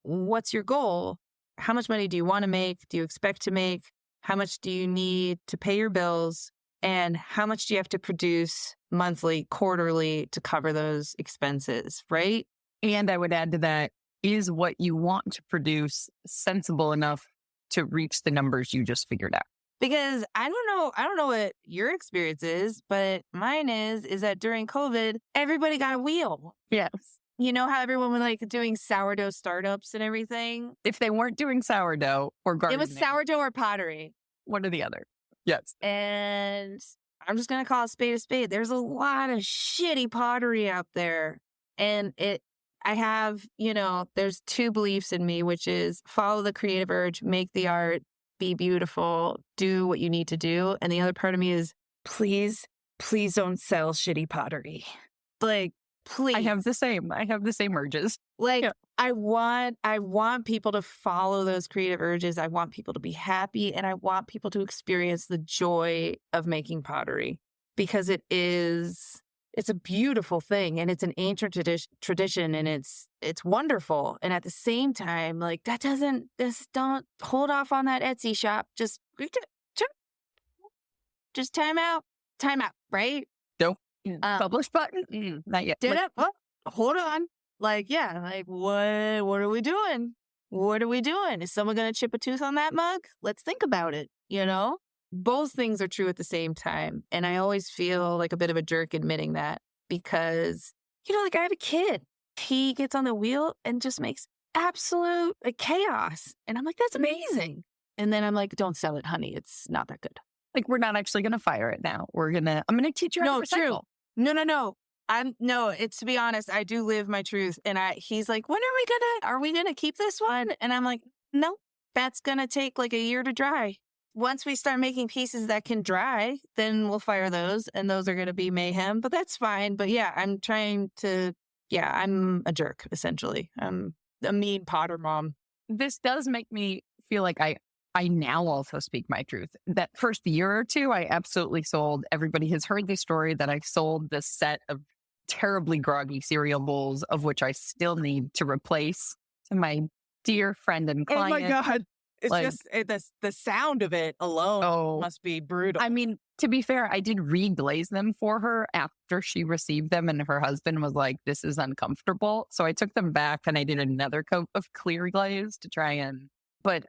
what's your goal? How much money do you want to make? Do you expect to make? How much do you need to pay your bills? And how much do you have to produce monthly, quarterly to cover those expenses, right? And I would add to that, is what you want to produce sensible enough to reach the numbers you just figured out? Because I don't know what your experience is, but mine is that during COVID, everybody got a wheel. Yes. You know how everyone was like doing sourdough startups and everything? If they weren't doing sourdough or gardening. It was sourdough or pottery. One or the other. Yes. And I'm just going to call a spade a spade. There's a lot of shitty pottery out there. And I have, there's two beliefs in me, which is follow the creative urge, make the art, be beautiful, do what you need to do. And the other part of me is, please don't sell shitty pottery. Like, please. I have the same urges. Like, yeah. I want people to follow those creative urges. I want people to be happy, and I want people to experience the joy of making pottery, because it's a beautiful thing, and it's an ancient tradition, and it's wonderful. And at the same time, like don't hold off on that Etsy shop. Just time out, right? Nope. Publish button? Not yet. Did it? Oh, hold on. Like, yeah, like what are we doing? What are we doing? Is someone going to chip a tooth on that mug? Let's think about it, Both things are true at the same time. And I always feel like a bit of a jerk admitting that, because, like I have a kid. He gets on the wheel and just makes absolute chaos. And I'm like, that's amazing. And then I'm like, don't sell it, honey. It's not that good. Like, we're not actually going to fire it now. I'm going to teach you how to recycle. True. No. It's, to be honest, I do live my truth. And he's like, when are we gonna keep this one? And I'm like, no, that's going to take like a year to dry. Once we start making pieces that can dry, then we'll fire those, and those are going to be mayhem, but that's fine. But yeah, I'm a jerk, essentially. I'm a mean Potter mom. This does make me feel like I now also speak my truth. That first year or two, I absolutely sold. Everybody has heard the story that I sold this set of terribly groggy cereal bowls, of which I still need to replace, to my dear friend and client. Oh my God. It's the sound of it alone must be brutal. I mean, to be fair, I did reglaze them for her after she received them, and her husband was like, this is uncomfortable. So I took them back and I did another coat of clear glaze to try and, but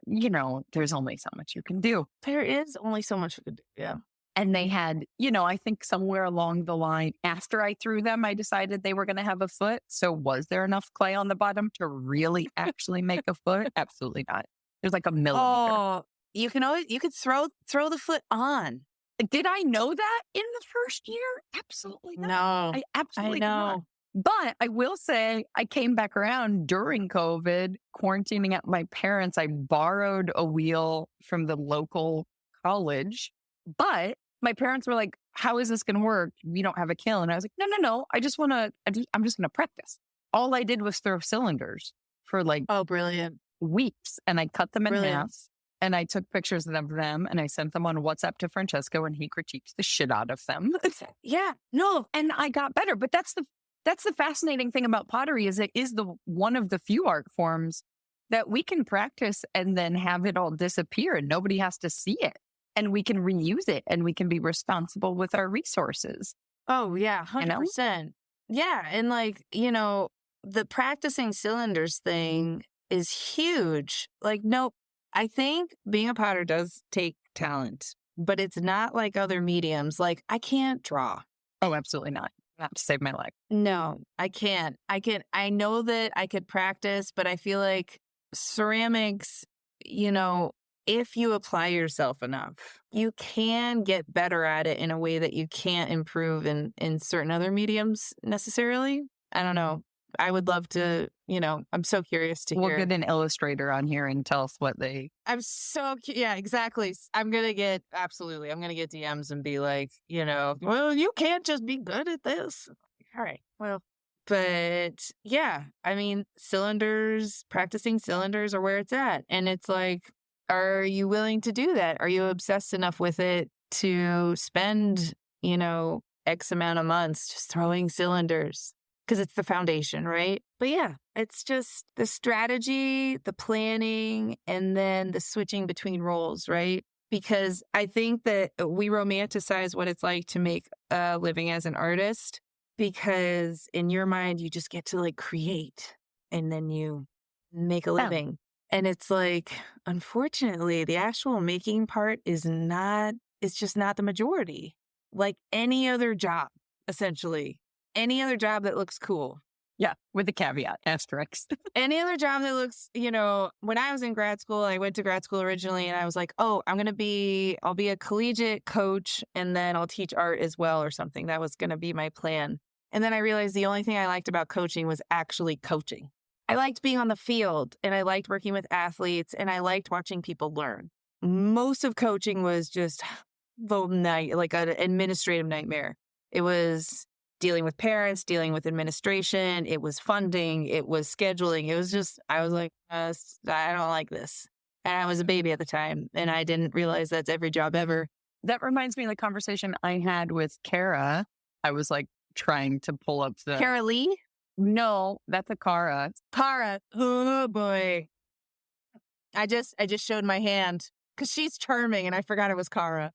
there's only so much you can do. There is only so much you can do. Yeah. And they had, I think somewhere along the line, after I threw them, I decided they were going to have a foot. So was there enough clay on the bottom to really actually make a foot? Absolutely not. There's like a millimeter. Oh, you could throw the foot on. Did I know that in the first year? Absolutely not. No. I absolutely know. Not. But I will say I came back around during COVID, quarantining at my parents'. I borrowed a wheel from the local college, but my parents were like, how is this going to work? We don't have a kiln. And I was like, no. I'm just going to practice. All I did was throw cylinders for brilliant. weeks. And I cut them in half, and I took pictures of them, and I sent them on WhatsApp to Francesco, and he critiqued the shit out of them. Yeah, no. And I got better. But that's the fascinating thing about pottery, is it is one of the few art forms that we can practice and then have it all disappear and nobody has to see it. and we can reuse it and we can be responsible with our resources. Oh, yeah, You know? 100%. Yeah. And like, the practicing cylinders thing is huge. Like, nope. I think being a potter does take talent, but it's not like other mediums. Like, I can't draw. Oh, absolutely not. Not to save my life. No, I can't. I know that I could practice, but I feel like ceramics, if you apply yourself enough, you can get better at it in a way that you can't improve in certain other mediums necessarily. I don't know. I would love to, I'm so curious to We'll hear. get an illustrator on here and tell us what they. I'm so, yeah, exactly. I'm going to get DMs and be like, well, you can't just be good at this. All right. Well, but yeah, I mean, practicing cylinders are where it's at. And it's like, are you willing to do that? Are you obsessed enough with it to spend, X amount of months just throwing cylinders? Because it's the foundation, right? But yeah, it's just the strategy, the planning, and then the switching between roles, right? Because I think that we romanticize what it's like to make a living as an artist, because in your mind, you just get to like create and then you make a living. And it's like, unfortunately, the actual making part it's just not the majority. Like any other job, essentially. Any other job that looks cool. Yeah, with the caveat, asterisk. Any other job that looks, when I was in grad school, I went to grad school originally and I was like, oh, I'll be a collegiate coach and then I'll teach art as well or something. That was going to be my plan. And then I realized the only thing I liked about coaching was actually coaching. I liked being on the field and I liked working with athletes and I liked watching people learn. Most of coaching was just like an administrative nightmare. It was dealing with parents, dealing with administration. It was funding. It was scheduling. It was just, I was like, I don't like this. And I was a baby at the time and I didn't realize that's every job ever. That reminds me of the conversation I had with Kara. I was like trying to pull up the. Kara Lee? No, that's a Kara. Kara. Oh boy. I just showed my hand because she's charming and I forgot it was Kara.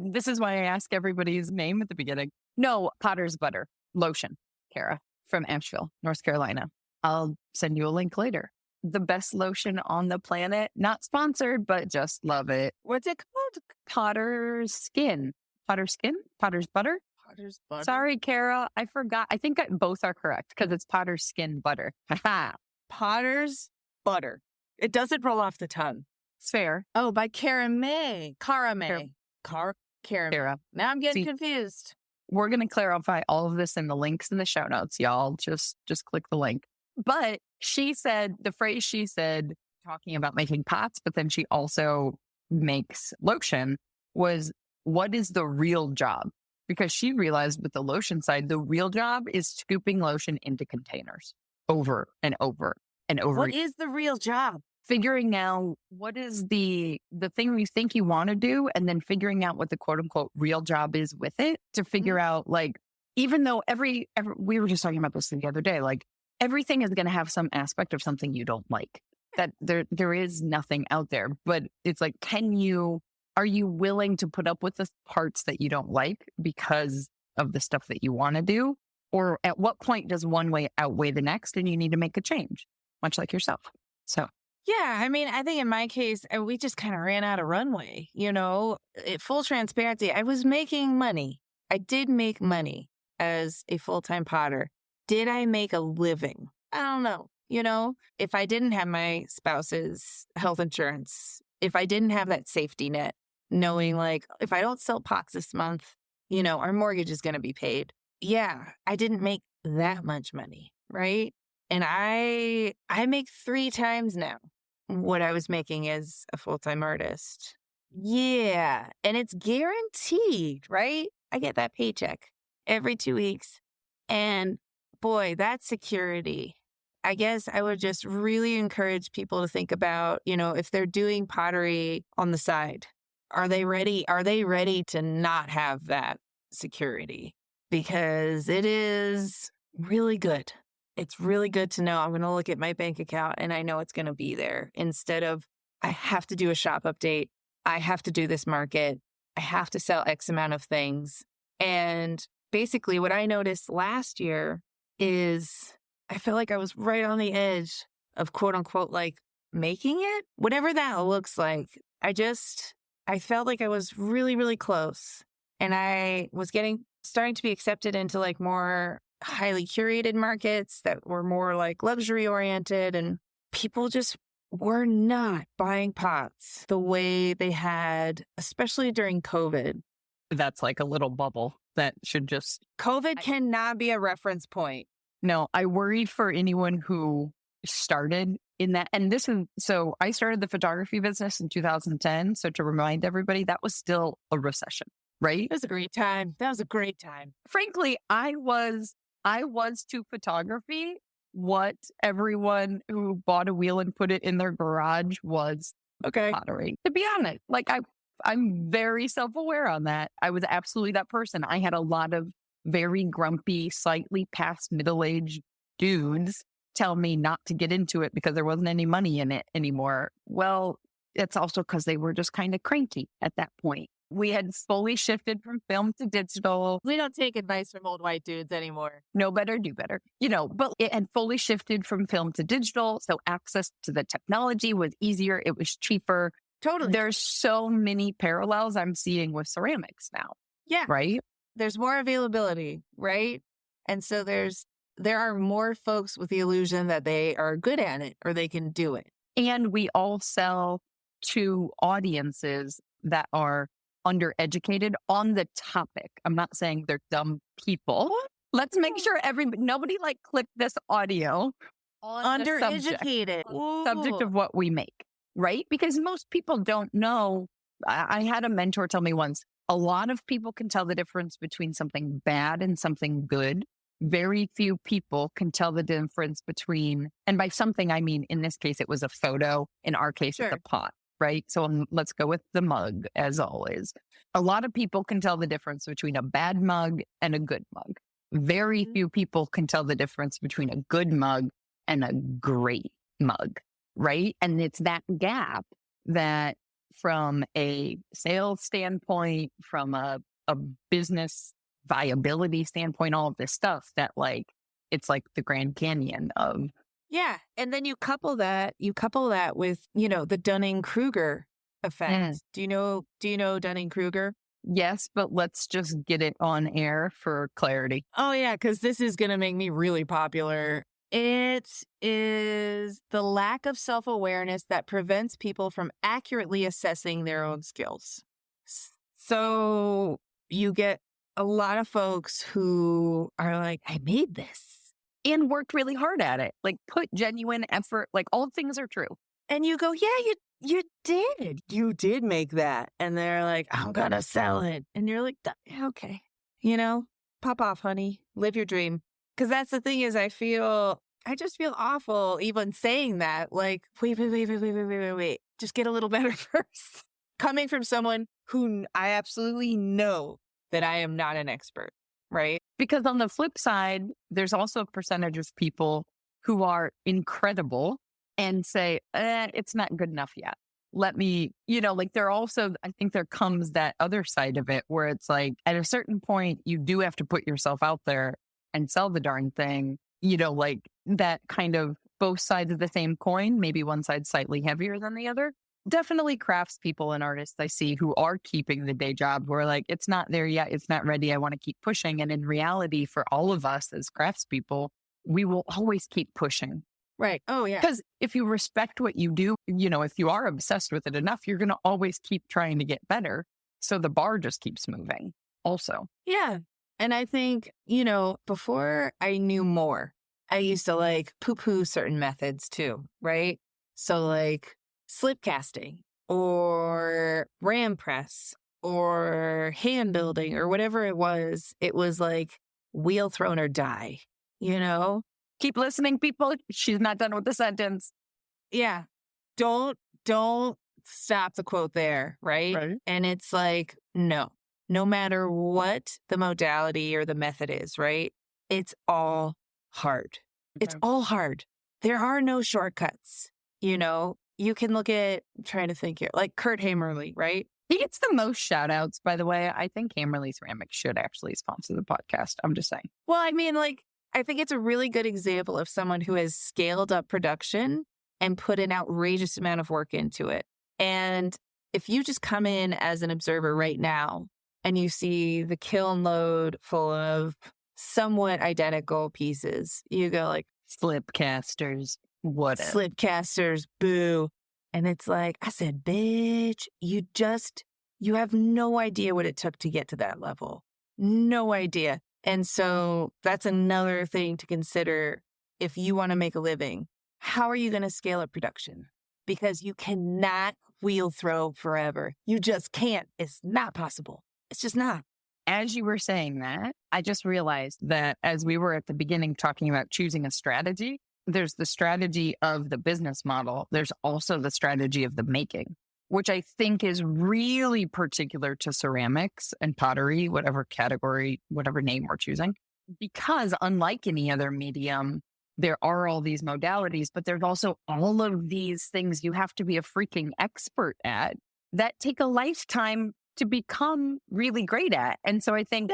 This is why I ask everybody's name at the beginning. No, Potter's Butter Lotion, Kara, from Asheville, North Carolina. I'll send you a link later. The best lotion on the planet. Not sponsored, but just love it. What's it called? Potter's Skin. Potter's Skin? Potter's Butter? Potter's Butter. Sorry, Kara. I forgot. I think both are correct because it's Potter's Skin Butter. Potter's Butter. It doesn't roll off the tongue. It's fair. Oh, by Cara May. Cara May. Cara. Now I'm getting confused. We're going to clarify all of this in the links in the show notes, y'all. Just click the link. But the phrase she said, talking about making pots, but then she also makes lotion, was, what is the real job? Because she realized with the lotion side, the real job is scooping lotion into containers over and over and over. What is the real job? Figuring out what is the thing you think you want to do, and then figuring out what the quote unquote real job is with it, to figure out, like, even though every we were just talking about this the other day, like everything is going to have some aspect of something you don't like. That there is nothing out there, but it's like, are you willing to put up with the parts that you don't like because of the stuff that you want to do? Or at what point does one way outweigh the next and you need to make a change, much like yourself? So. Yeah, I mean, I think in my case, we just kind of ran out of runway, Full transparency, I was making money. I did make money as a full-time potter. Did I make a living? I don't know. If I didn't have my spouse's health insurance, if I didn't have that safety net, knowing like, if I don't sell pots this month, our mortgage is going to be paid. Yeah, I didn't make that much money, right? And I make 3 times now what I was making as a full-time artist. Yeah. And it's guaranteed, right? I get that paycheck every 2 weeks. And boy, that security. I guess I would just really encourage people to think about, if they're doing pottery on the side, are they ready? Are they ready to not have that security? Because it is really good. It's really good to know I'm going to look at my bank account and I know it's going to be there, instead of I have to do a shop update I have to do this market. I have to sell X amount of things. And basically what I noticed last year is I felt like I was right on the edge of quote unquote, like making it, whatever that looks like. I felt like I was really, really close. And I was starting to be accepted into like more highly curated markets that were more like luxury oriented, and people just were not buying pots the way they had, especially during COVID. That's like a little bubble that should just... COVID cannot be a reference point. No, I worried for anyone who started in that. And so I started the photography business in 2010. So to remind everybody, that was still a recession, right? That was a great time. Frankly, I was to photography what everyone who bought a wheel and put it in their garage was pottery. To be honest, like I'm very self-aware on that. I was absolutely that person. I had a lot of very grumpy, slightly past middle-aged dudes tell me not to get into it because there wasn't any money in it anymore. Well, it's also because they were just kind of cranky at that point. We had fully shifted from film to digital. We don't take advice from old white dudes anymore. Know better, do better. But it had fully shifted from film to digital. So access to the technology was easier. It was cheaper. Totally. There's so many parallels I'm seeing with ceramics now. Yeah. Right? There's more availability, right? And so there are more folks with the illusion that they are good at it or they can do it. And we all sell to audiences that are undereducated on the topic. I'm not saying they're dumb people. Let's make sure nobody like click this audio on undereducated subject of what we make, right? Because most people don't know. I had a mentor tell me once, a lot of people can tell the difference between something bad and something good. Very few people can tell the difference between, and by something, I mean, in this case, it was a photo. In our case, it's a pot, right? So let's go with the mug, as always. A lot of people can tell the difference between a bad mug and a good mug. Very few people can tell the difference between a good mug and a great mug, right? And it's that gap that from a sales standpoint, from a business viability standpoint, all of this stuff that like, it's like the Grand Canyon of. Yeah. And then you couple that with, the Dunning-Kruger effect. Do you know Dunning-Kruger? Yes, but let's just get it on air for clarity. Oh yeah, because this is going to make me really popular. It is the lack of self-awareness that prevents people from accurately assessing their own skills. So you get a lot of folks who are like, I made this. And worked really hard at it. Like put genuine effort, like all things are true. And you go, yeah, you did. You did make that. And they're like, I'm going to sell it. And you're like, okay, pop off, honey, live your dream. Because that's the thing is I just feel awful even saying that. Like, wait. Just get a little better first. Coming from someone who I absolutely know that I am not an expert, right? Because on the flip side, there's also a percentage of people who are incredible and say, it's not good enough yet. Let me, they're also, I think there comes that other side of it where it's like, at a certain point, you do have to put yourself out there and sell the darn thing, like that kind of both sides of the same coin, maybe one side slightly heavier than the other. Definitely craftspeople and artists I see who are keeping the day job who are like, it's not there yet. It's not ready. I want to keep pushing. And in reality, for all of us as craftspeople, we will always keep pushing. Right. Oh, yeah. Because if you respect what you do, if you are obsessed with it enough, you're going to always keep trying to get better. So the bar just keeps moving also. Yeah. And I think, before I knew more, I used to like poo-poo certain methods too, right? So like slip casting or ram press or hand building or whatever it was like wheel thrown or die, Keep listening, people. She's not done with the sentence. Yeah. Don't stop the quote there, right? And it's like, no matter what the modality or the method is, right? It's all hard. Okay. It's all hard. There are no shortcuts, you can look at, I'm trying to think here, like Kurt Hammerly, right? He gets the most shout outs, by the way. I think Hammerly Ceramics should actually sponsor the podcast. I'm just saying. Well, I mean, like, I think it's a really good example of someone who has scaled up production and put an outrageous amount of work into it. And if you just come in as an observer right now and you see the kiln load full of somewhat identical pieces, you go like, Slip casters, what? Slip casters, boo. And it's like, I said, bitch, you have no idea what it took to get to that level. No idea. And so that's another thing to consider if you want to make a living. How are you going to scale up production? Because you cannot wheel throw forever. You just can't. It's not possible. It's just not. As you were saying that, I just realized that as we were at the beginning talking about choosing a strategy, there's the strategy of the business model. There's also the strategy of the making, which I think is really particular to ceramics and pottery, whatever category, whatever name we're choosing. Because unlike any other medium, there are all these modalities, but there's also all of these things you have to be a freaking expert at that take a lifetime to become really great at. And so I think,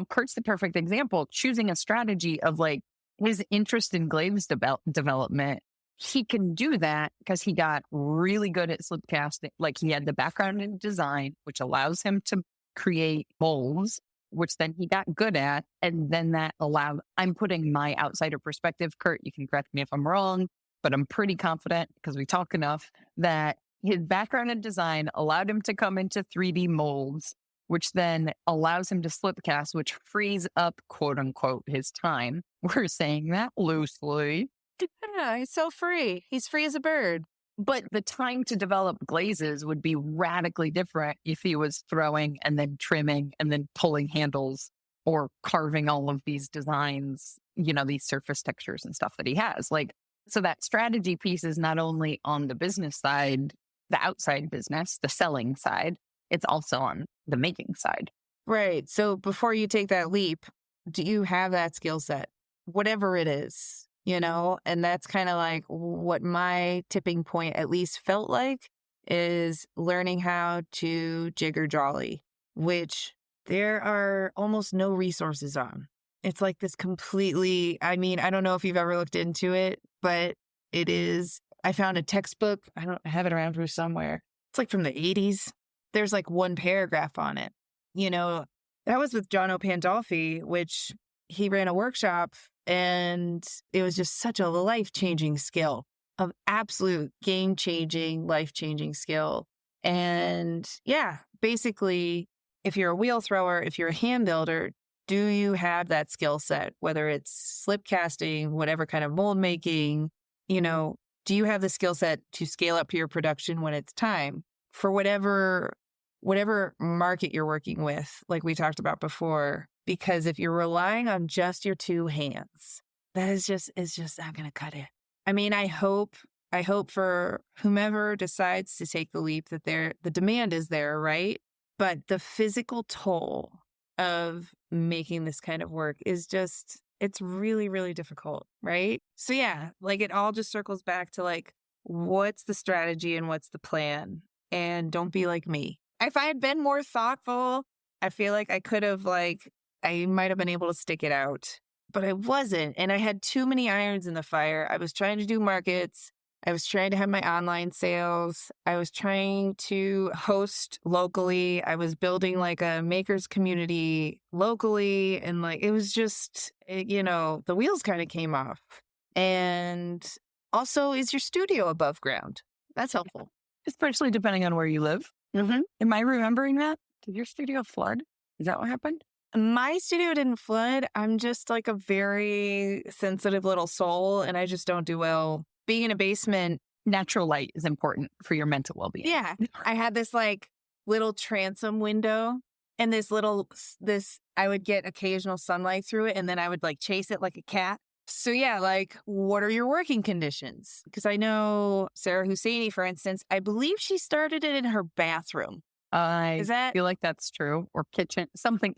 Kurt's the perfect example, choosing a strategy of like his interest in glaze development. He can do that because he got really good at slip casting. Like he had the background in design, which allows him to create molds, which then he got good at. And then that allowed, I'm putting my outsider perspective, Kurt, you can correct me if I'm wrong, but I'm pretty confident because we talk enough that his background in design allowed him to come into 3D molds, which then allows him to slip cast, which frees up, quote unquote, his time. We're saying that loosely. Yeah, he's so free. He's free as a bird. But the time to develop glazes would be radically different if he was throwing and then trimming and then pulling handles or carving all of these designs, these surface textures and stuff that he has. Like, so that strategy piece is not only on the business side, the outside business, the selling side, it's also on the making side. Right. So before you take that leap, do you have that skill set? Whatever it is. And that's kind of like what my tipping point at least felt like is learning how to jigger jolly, which there are almost no resources on. It's like this completely, I don't know if you've ever looked into it, but it is, I found a textbook. I have it around here somewhere. It's like from the 80s. There's like one paragraph on it. That was with John O. Pandolfi, which he ran a workshop. And it was just such a life-changing skill, of absolute game-changing, life-changing skill. And yeah, basically, if you're a wheel thrower, if you're a hand builder, do you have that skill set? Whether it's slip casting, whatever kind of mold making, do you have the skill set to scale up your production when it's time for whatever market you're working with, like we talked about before? Because if you're relying on just your two hands, that is just not going to cut it. I hope for whomever decides to take the leap that the demand is there, right? But the physical toll of making this kind of work is it's really, really difficult, right? So yeah, like it all just circles back to like, what's the strategy and what's the plan? And don't be like me. If I had been more thoughtful, I feel like I might have been able to stick it out, but I wasn't. And I had too many irons in the fire. I was trying to do markets. I was trying to have my online sales. I was trying to host locally. I was building like a makers community locally. And like, it was just, the wheels kind of came off. And also, is your studio above ground? That's helpful. Especially depending on where you live. Mm-hmm. Am I remembering that? Did your studio flood? Is that what happened? My studio didn't flood. I'm just like a very sensitive little soul, and I just don't do well being in a basement. Natural light is important for your mental well-being. Yeah. I had this like little transom window and I would get occasional sunlight through it, and then I would like chase it like a cat. So yeah, like what are your working conditions? Because I know Sarah Husseini, for instance, I believe she started it in her bathroom. I feel like that's true. Or kitchen, something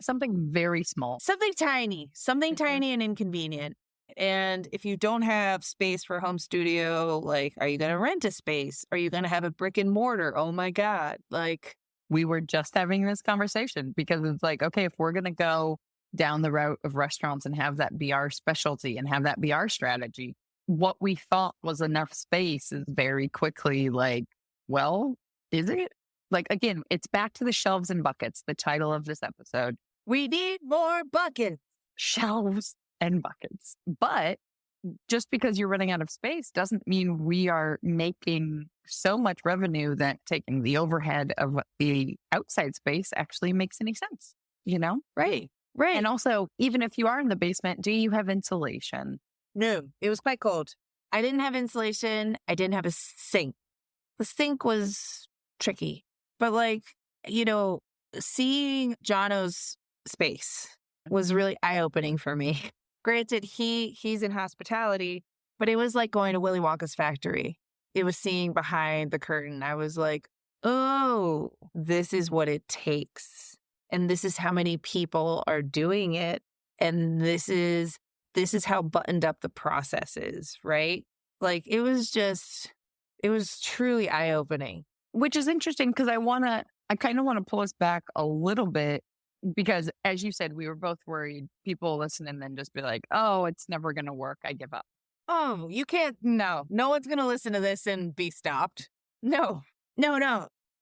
very small. Something tiny and inconvenient. And if you don't have space for a home studio, like, are you going to rent a space? Are you going to have a brick and mortar? Oh my God. Like, We were just having this conversation because it's like, okay, if we're going to go down the route of restaurants and have that be our specialty and have that be our strategy, what we thought was enough space is very quickly like, well, is it? Like, again, it's back to the shelves and buckets, the title of this episode. we need more buckets. Shelves and buckets. But just because you're running out of space doesn't mean we are making so much revenue that taking the overhead of the outside space actually makes any sense, you know? Right. And also, even if you are in the basement, do you have insulation? No, it was quite cold. I didn't have insulation. I didn't have a sink. The sink was tricky. But like, seeing Jono's space was really eye-opening for me. Granted, he's in hospitality, but it was like going to Willy Wonka's factory. It was seeing behind the curtain. I was like, oh, this is what it takes. And this is how many people are doing it. And this is how buttoned up the process is, right? Like, it was truly eye-opening. Which is interesting because I kind of want to pull us back a little bit because, as you said, we were both worried people listen and then just be like, oh, it's never going to work. I give up. Oh, you can't. No one's going to listen to this and be stopped. No.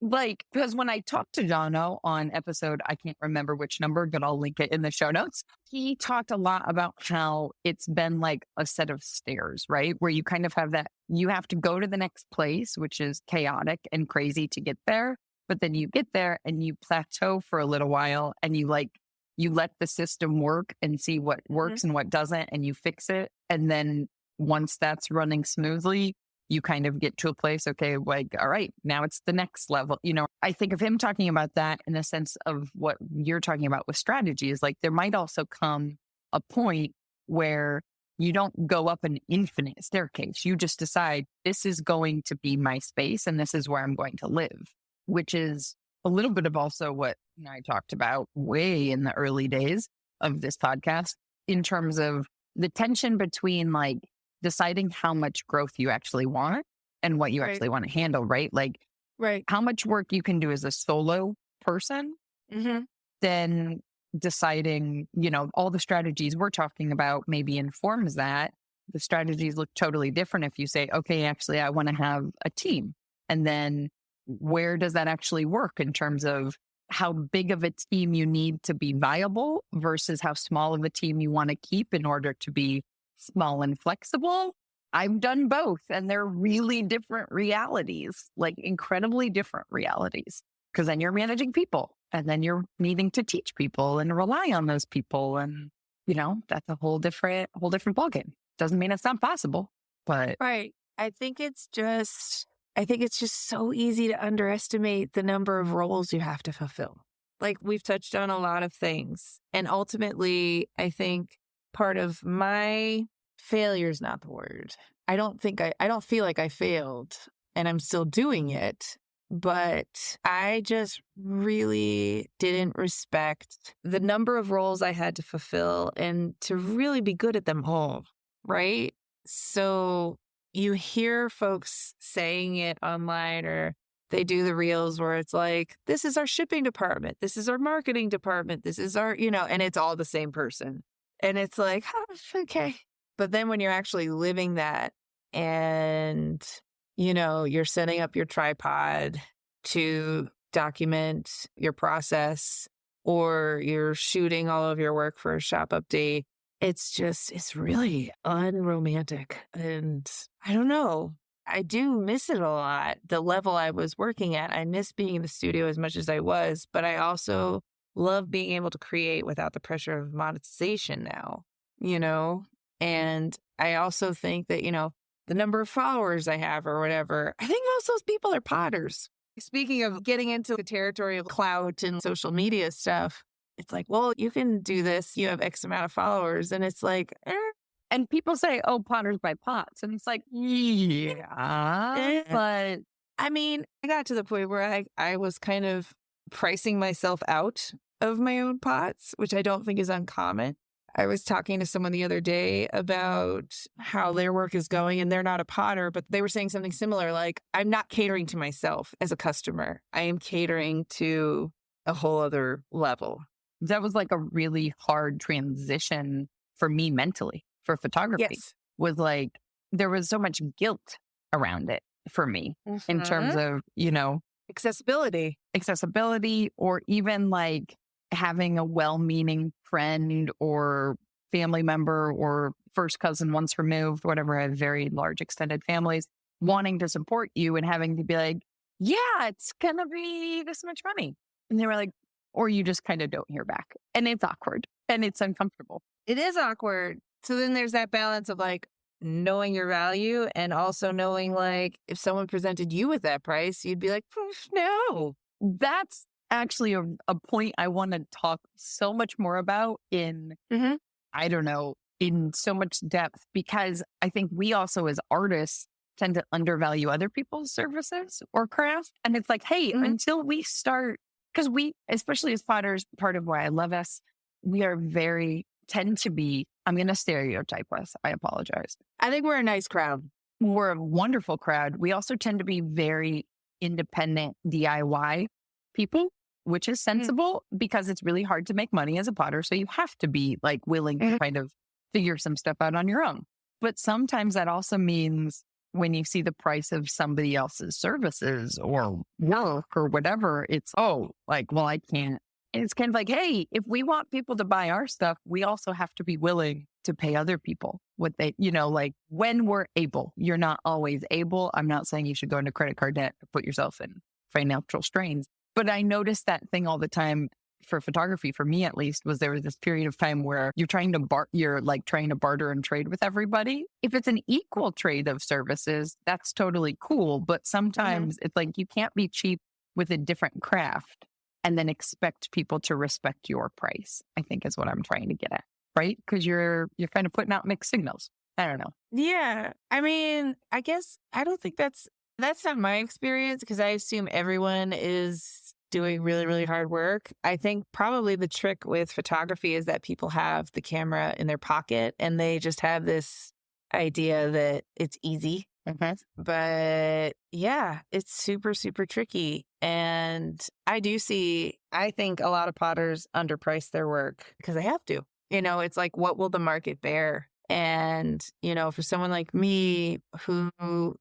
Like, because when I talked to Jono on episode, I can't remember which number, but I'll link it in the show notes. He talked a lot about how it's been like a set of stairs, right? Where you kind of have that, you have to go to the next place, which is chaotic and crazy to get there. But then you get there and you plateau for a little while and you let the system work and see what works and what doesn't and you fix it. And then once that's running smoothly, you kind of get to a place, okay, like, all right, now it's the next level. I think of him talking about that in the sense of what you're talking about with strategy is like, there might also come a point where you don't go up an infinite staircase. You just decide this is going to be my space and this is where I'm going to live, which is a little bit of also what I talked about way in the early days of this podcast in terms of the tension between like deciding how much growth you actually want and what you actually want to handle, right? Like, how much work you can do as a solo person, then deciding, all the strategies we're talking about maybe informs that. The strategies look totally different if you say, okay, actually, I want to have a team. And then where does that actually work in terms of how big of a team you need to be viable versus how small of a team you want to keep in order to be small and flexible? I've done both and they're really different realities, like incredibly different realities. Because then you're managing people and then you're needing to teach people and rely on those people. And, that's a whole different ballgame. Doesn't mean it's not possible, but. Right. I think it's just so easy to underestimate the number of roles you have to fulfill. Like, we've touched on a lot of things. And ultimately, I think part of my failure is not the word. I don't feel like I failed and I'm still doing it, but I just really didn't respect the number of roles I had to fulfill and to really be good at them all, right? So you hear folks saying it online or they do the reels where it's like, this is our shipping department, this is our marketing department, this is our, and it's all the same person. And it's like, oh, okay. But then when you're actually living that and, you're setting up your tripod to document your process or you're shooting all of your work for a shop update, it's really unromantic. And I don't know. I do miss it a lot. The level I was working at, I miss being in the studio as much as I was, but I also love being able to create without the pressure of monetization now, And I also think that, the number of followers I have or whatever, I think most of those people are potters. Speaking of getting into the territory of clout and social media stuff, it's like, well, you can do this. You have X amount of followers. And it's like, And people say, oh, potters buy pots. And it's like, yeah, but I mean, I got to the point where I was kind of pricing myself out of my own pots, which I don't think is uncommon. I was talking to someone the other day about how their work is going, and they're not a potter, but they were saying something similar. Like, I'm not catering to myself as a customer. I am catering to a whole other level. That was like a really hard transition for me mentally for photography. Yes. Was like, there was so much guilt around it for me in terms of, accessibility, or even like having a well-meaning friend or family member or first cousin once removed, whatever. I have very large extended families, wanting to support you and having to be like, yeah, it's going to be this much money. And they were like, or you just kind of don't hear back. And it's awkward and it's uncomfortable. It is awkward. So then there's that balance of like knowing your value and also knowing like if someone presented you with that price, you'd be like, no. That's actually a point I want to talk so much more about in, I don't know, in so much depth, because I think we also as artists tend to undervalue other people's services or craft. And it's like, hey, until we start, because we, especially as potters, part of why I love us, we are tend to be, I'm going to stereotype us. I apologize. I think we're a nice crowd. We're a wonderful crowd. We also tend to be very independent DIY people, which is sensible because it's really hard to make money as a potter. So you have to be like willing to kind of figure some stuff out on your own. But sometimes that also means when you see the price of somebody else's services or work or whatever, it's, well, I can't. And it's kind of like, hey, if we want people to buy our stuff, we also have to be willing to pay other people what they, like when we're able. You're not always able. I'm not saying you should go into credit card debt to put yourself in financial strains. But I noticed that thing all the time for photography, for me at least, was there was this period of time where you're trying to barter and trade with everybody. If it's an equal trade of services, that's totally cool. But sometimes it's like you can't be cheap with a different craft and then expect people to respect your price, I think is what I'm trying to get at, right? Because you're kind of putting out mixed signals. I don't know. Yeah. I mean, I guess I don't think that's not my experience, because I assume everyone is doing really, really hard work. I think probably the trick with photography is that people have the camera in their pocket and they just have this idea that it's easy. But yeah, it's super, super tricky. And I think a lot of potters underprice their work because they have to. It's like, what will the market bear? And, for someone like me, who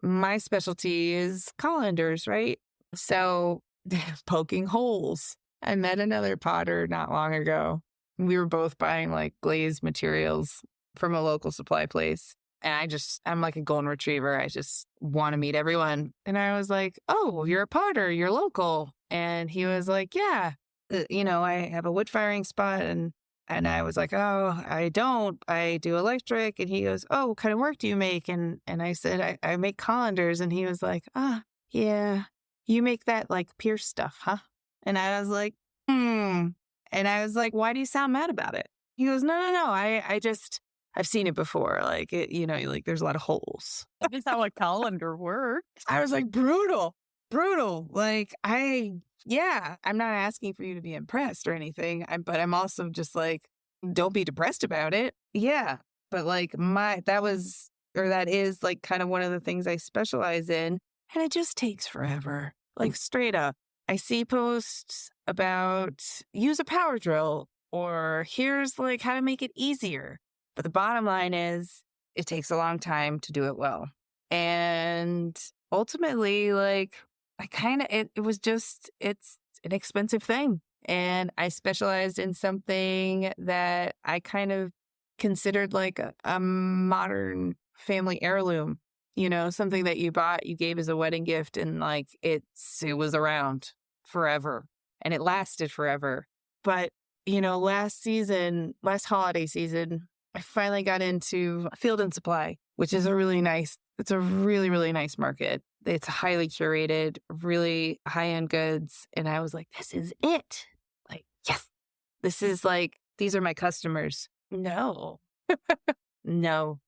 my specialty is colanders, right? So poking holes. I met another potter not long ago. We were both buying like glazed materials from a local supply place. And I'm like a golden retriever. I just want to meet everyone. And I was like, oh, you're a potter, you're local. And he was like, yeah, I have a wood firing spot. And I was like, oh, I don't. I do electric. And he goes, oh, what kind of work do you make? And I said, I make colanders. And he was like, yeah, you make that like pierce stuff, huh? And I was like, And I was like, why do you sound mad about it? He goes, no. I've seen it before. Like, like there's a lot of holes. That is how a colander works. I was like, brutal. Like, I'm not asking for you to be impressed or anything. But I'm also just like, don't be depressed about it. Yeah. But like that is like kind of one of the things I specialize in. And it just takes forever. Like straight up. I see posts about use a power drill or here's like how to make it easier. But the bottom line is it takes a long time to do it well. And ultimately, like it's an expensive thing. And I specialized in something that I kind of considered like a modern family heirloom, something that you gave as a wedding gift, and like it was around forever and it lasted forever. But, last holiday season, I finally got into Field and Supply, which is it's a really, really nice market. It's highly curated, really high-end goods. And I was like, this is it. Like, yes, this is like, these are my customers. No, no,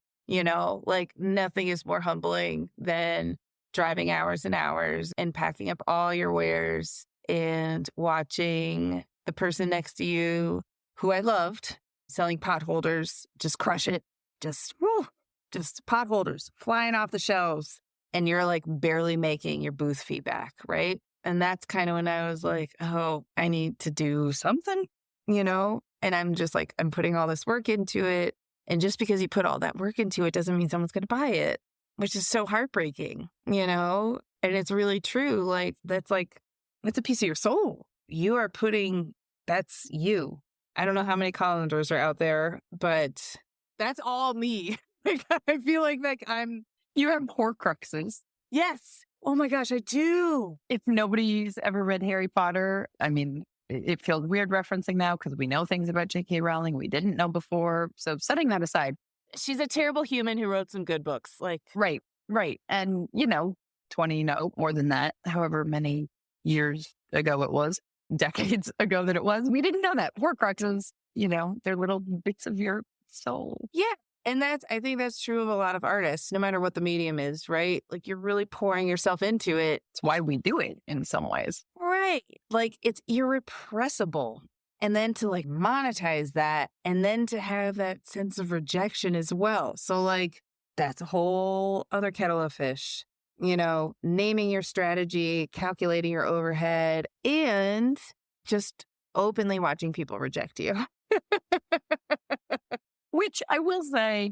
like nothing is more humbling than driving hours and hours and packing up all your wares and watching the person next to you who I loved selling pot holders, just crush it. Just, woo, just pot holders flying off the shelves. And you're like barely making your booth feedback, right? And that's kind of when I was like, oh, I need to do something, you know? And I'm just like, I'm putting all this work into it. And just because you put all that work into it doesn't mean someone's going to buy it, which is so heartbreaking, you know? And it's really true. That's a piece of your soul. You are putting, that's you. I don't know how many colanders are out there, but that's all me. I feel like You have Horcruxes. yes. Oh my gosh, I do. If nobody's ever read Harry Potter, I mean, it feels weird referencing now because we know things about J.K. Rowling we didn't know before. So setting that aside. She's a terrible human who wrote some good books. Right. And, 20, no, more than that, however many years ago it was, decades ago that it was, we didn't know that. Horcruxes, they're little bits of your soul. Yeah. And I think that's true of a lot of artists, no matter what the medium is, right? Like you're really pouring yourself into it. It's why we do it in some ways. Right. Like it's irrepressible. And then to monetize that and then to have that sense of rejection as well. So that's a whole other kettle of fish, naming your strategy, calculating your overhead, and just openly watching people reject you. Which I will say,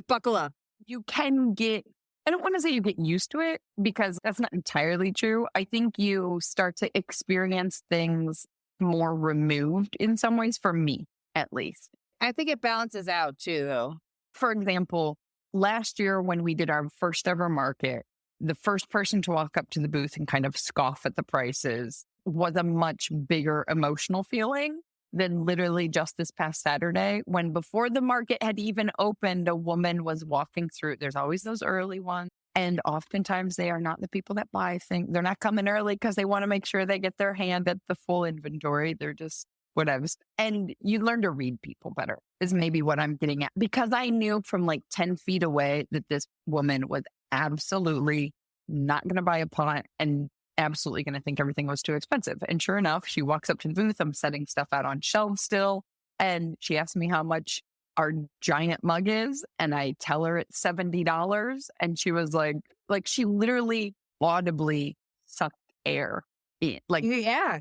buckle up. You can I don't want to say you get used to it because that's not entirely true. I think you start to experience things more removed in some ways, for me, at least. I think it balances out too, though. For example, last year when we did our first ever market, the first person to walk up to the booth and kind of scoff at the prices was a much bigger emotional feeling than literally just this past Saturday, when before the market had even opened, a woman was walking through. There's always those early ones. And oftentimes they are not the people that buy things. They're not coming early because they want to make sure they get their hand at the full inventory. They're just whatever. And you learn to read people better is maybe what I'm getting at. Because I knew from 10 feet away that this woman was absolutely not going to buy a pot and absolutely going to think everything was too expensive. And sure enough, she walks up to the booth. I'm setting stuff out on shelves still. And she asks me how much our giant mug is. And I tell her it's $70. And she was like she literally audibly sucked air in. Yeah.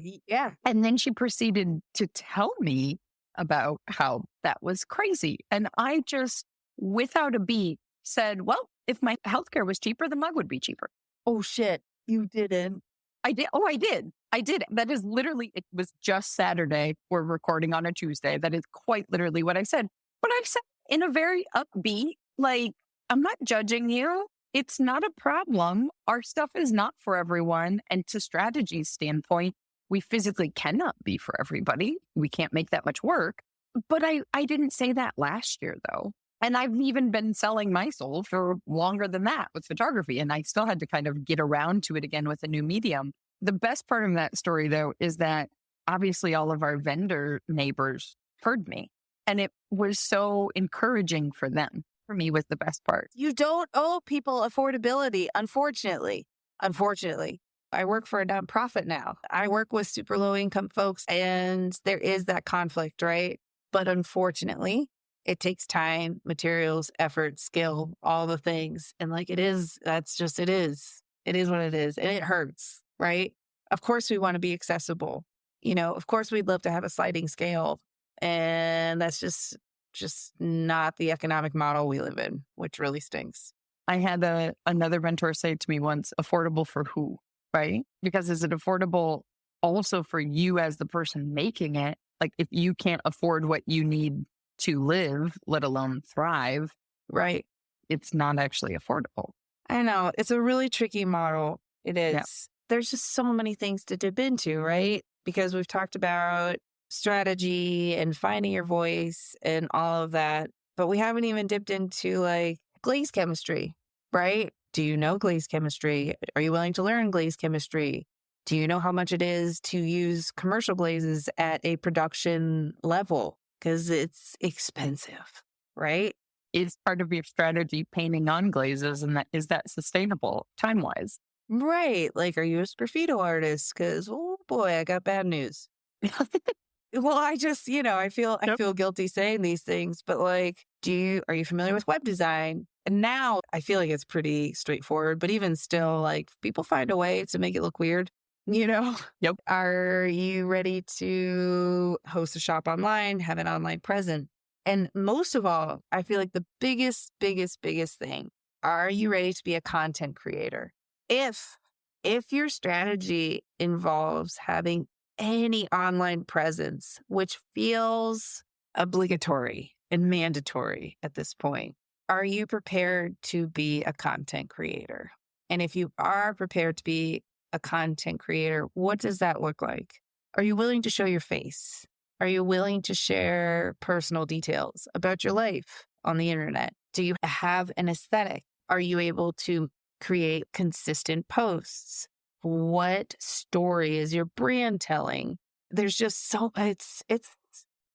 And then she proceeded to tell me about how that was crazy. And I just, without a beat, said, well, if my healthcare was cheaper, the mug would be cheaper. Oh, shit. You didn't. I did. Oh, I did. That is literally, it was just Saturday. We're recording on a Tuesday. That is quite literally what I said. But I've said in a very upbeat, I'm not judging you. It's not a problem. Our stuff is not for everyone. And to strategy's standpoint, we physically cannot be for everybody. We can't make that much work. But I didn't say that last year, though. And I've even been selling my soul for longer than that with photography. And I still had to kind of get around to it again with a new medium. The best part of that story, though, is that obviously all of our vendor neighbors heard me. And it was so encouraging for them. For me, was the best part. You don't owe people affordability, unfortunately. I work for a nonprofit now. I work with super low income folks, and there is that conflict, right? But unfortunately, it takes time, materials, effort, skill, all the things. And it is. It is what it is. And it hurts, right? Of course, we want to be accessible. Of course, we'd love to have a sliding scale. And that's just not the economic model we live in, which really stinks. I had another mentor say to me once, affordable for who, right? Because is it affordable also for you as the person making it? If you can't afford what you need to live, let alone thrive, right? It's not actually affordable. I know. It's a really tricky model. It is. Yeah. There's just so many things to dip into, right? Because we've talked about strategy and finding your voice and all of that, but we haven't even dipped into glaze chemistry, right? Do you know glaze chemistry? Are you willing to learn glaze chemistry? Do you know how much it is to use commercial glazes at a production level? Because it's expensive, right? Is part of your strategy painting on glazes, and is that sustainable time-wise? Right. Are you a graffiti artist? Because, oh boy, I got bad news. Well, I just, I Yep. feel guilty saying these things, but like, are you familiar with web design? And now I feel like it's pretty straightforward, but even still, like people find a way to make it look weird, you know? Yep. Are you ready to host a shop online, have an online presence? And most of all, I feel like the biggest thing, are you ready to be a content creator? If if your strategy involves having any online presence, which feels obligatory and mandatory at this point, are you prepared to be a content creator? And if you are prepared to be a content creator, what does that look like? Are you willing to show your face? Are you willing to share personal details about your life on the internet? Do you have an aesthetic? Are you able to create consistent posts? What story is your brand telling? There's just it's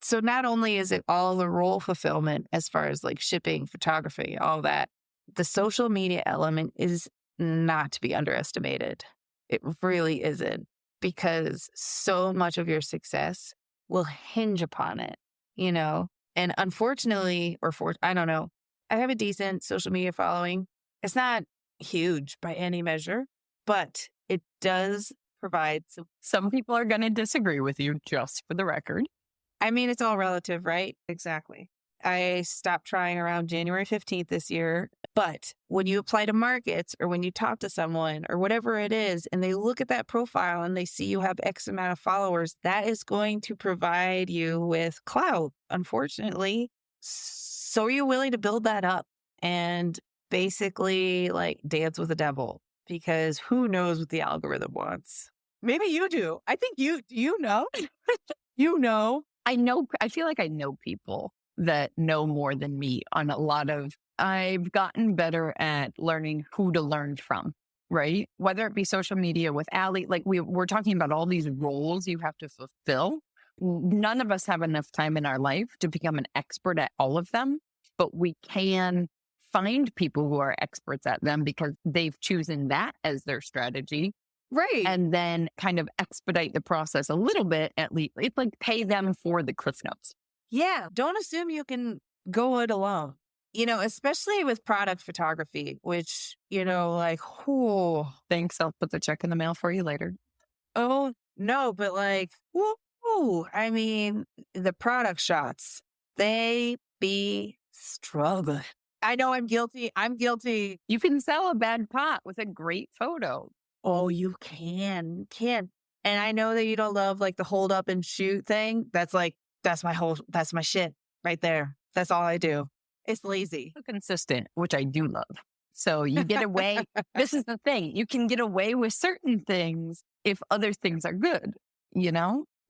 so not only is it all the role fulfillment as far as like shipping, photography, all that, the social media element is not to be underestimated. It really isn't, because so much of your success will hinge upon it, you know? And unfortunately, I don't know, I have a decent social media following. It's not huge by any measure, but it does provide some. Some people are going to disagree with you, just for the record. I mean, it's all relative, right? Exactly. I stopped trying around January 15th this year. But when you apply to markets or when you talk to someone or whatever it is, and they look at that profile and they see you have X amount of followers, that is going to provide you with clout, unfortunately. So are you willing to build that up and basically like dance with the devil? Because who knows what the algorithm wants? Maybe you do. I think you know. You know. I feel like I know people that know more than me on a lot of, I've gotten better at learning who to learn from, right? Whether it be social media with Allie, like we're talking about all these roles you have to fulfill. None of us have enough time in our life to become an expert at all of them, but we can find people who are experts at them because they've chosen that as their strategy. Right. And then kind of expedite the process a little bit, at least. It's like pay them for the Cliff Notes. Yeah. Don't assume you can go it alone, especially with product photography, which, like, oh, Thanks. I'll put the check in the mail for you later. oh, no, but like, whoa, I mean, the product shots, they be struggling. I know I'm guilty. I'm guilty. You can sell a bad pot with a great photo. Oh, you can. You can. And I know that you don't love like the hold up and shoot thing. That's my shit right there. That's all I do. It's lazy. Consistent, which I do love. So you get away. This is the thing. You can get away with certain things if other things are good,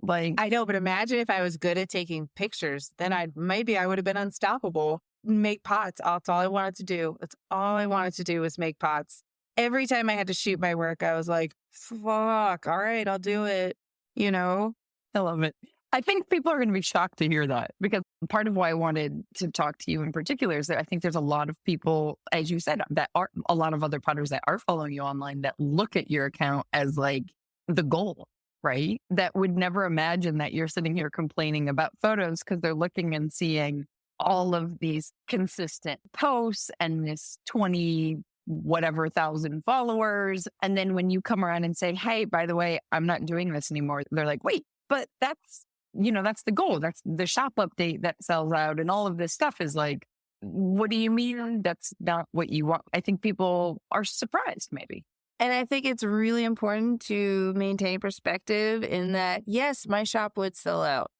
Like, I know, but imagine if I was good at taking pictures, then I would have been unstoppable. Make pots. That's all I wanted to do. That's all I wanted to do was make pots. Every time I had to shoot my work, I was like, fuck, all right, I'll do it. I love it. I think people are going to be shocked to hear that, because part of why I wanted to talk to you in particular is that I think there's a lot of people, as you said, that are a lot of other potters that are following you online that look at your account as like the goal, right? That would never imagine that you're sitting here complaining about photos because they're looking and seeing all of these consistent posts and this 20 whatever thousand followers. And then when you come around and say, hey, by the way, I'm not doing this anymore, they're like, wait, but that's the goal. That's the shop update that sells out. And all of this stuff is like, what do you mean? That's not what you want. I think people are surprised maybe. And I think it's really important to maintain perspective in that, yes, my shop would sell out.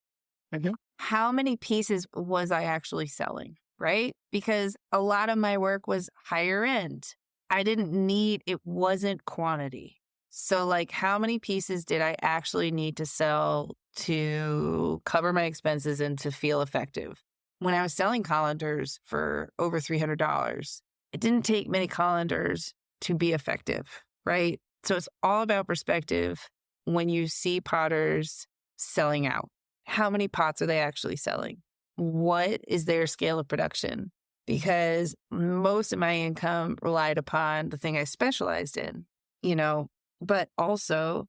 Mm-hmm. How many pieces was I actually selling? Right? Because a lot of my work was higher end. It wasn't quantity. So like, how many pieces did I actually need to sell to cover my expenses and to feel effective? When I was selling colanders for over $300, it didn't take many colanders to be effective, right? So it's all about perspective when you see potters selling out. How many pots are they actually selling? What is their scale of production? Because most of my income relied upon the thing I specialized in, but also,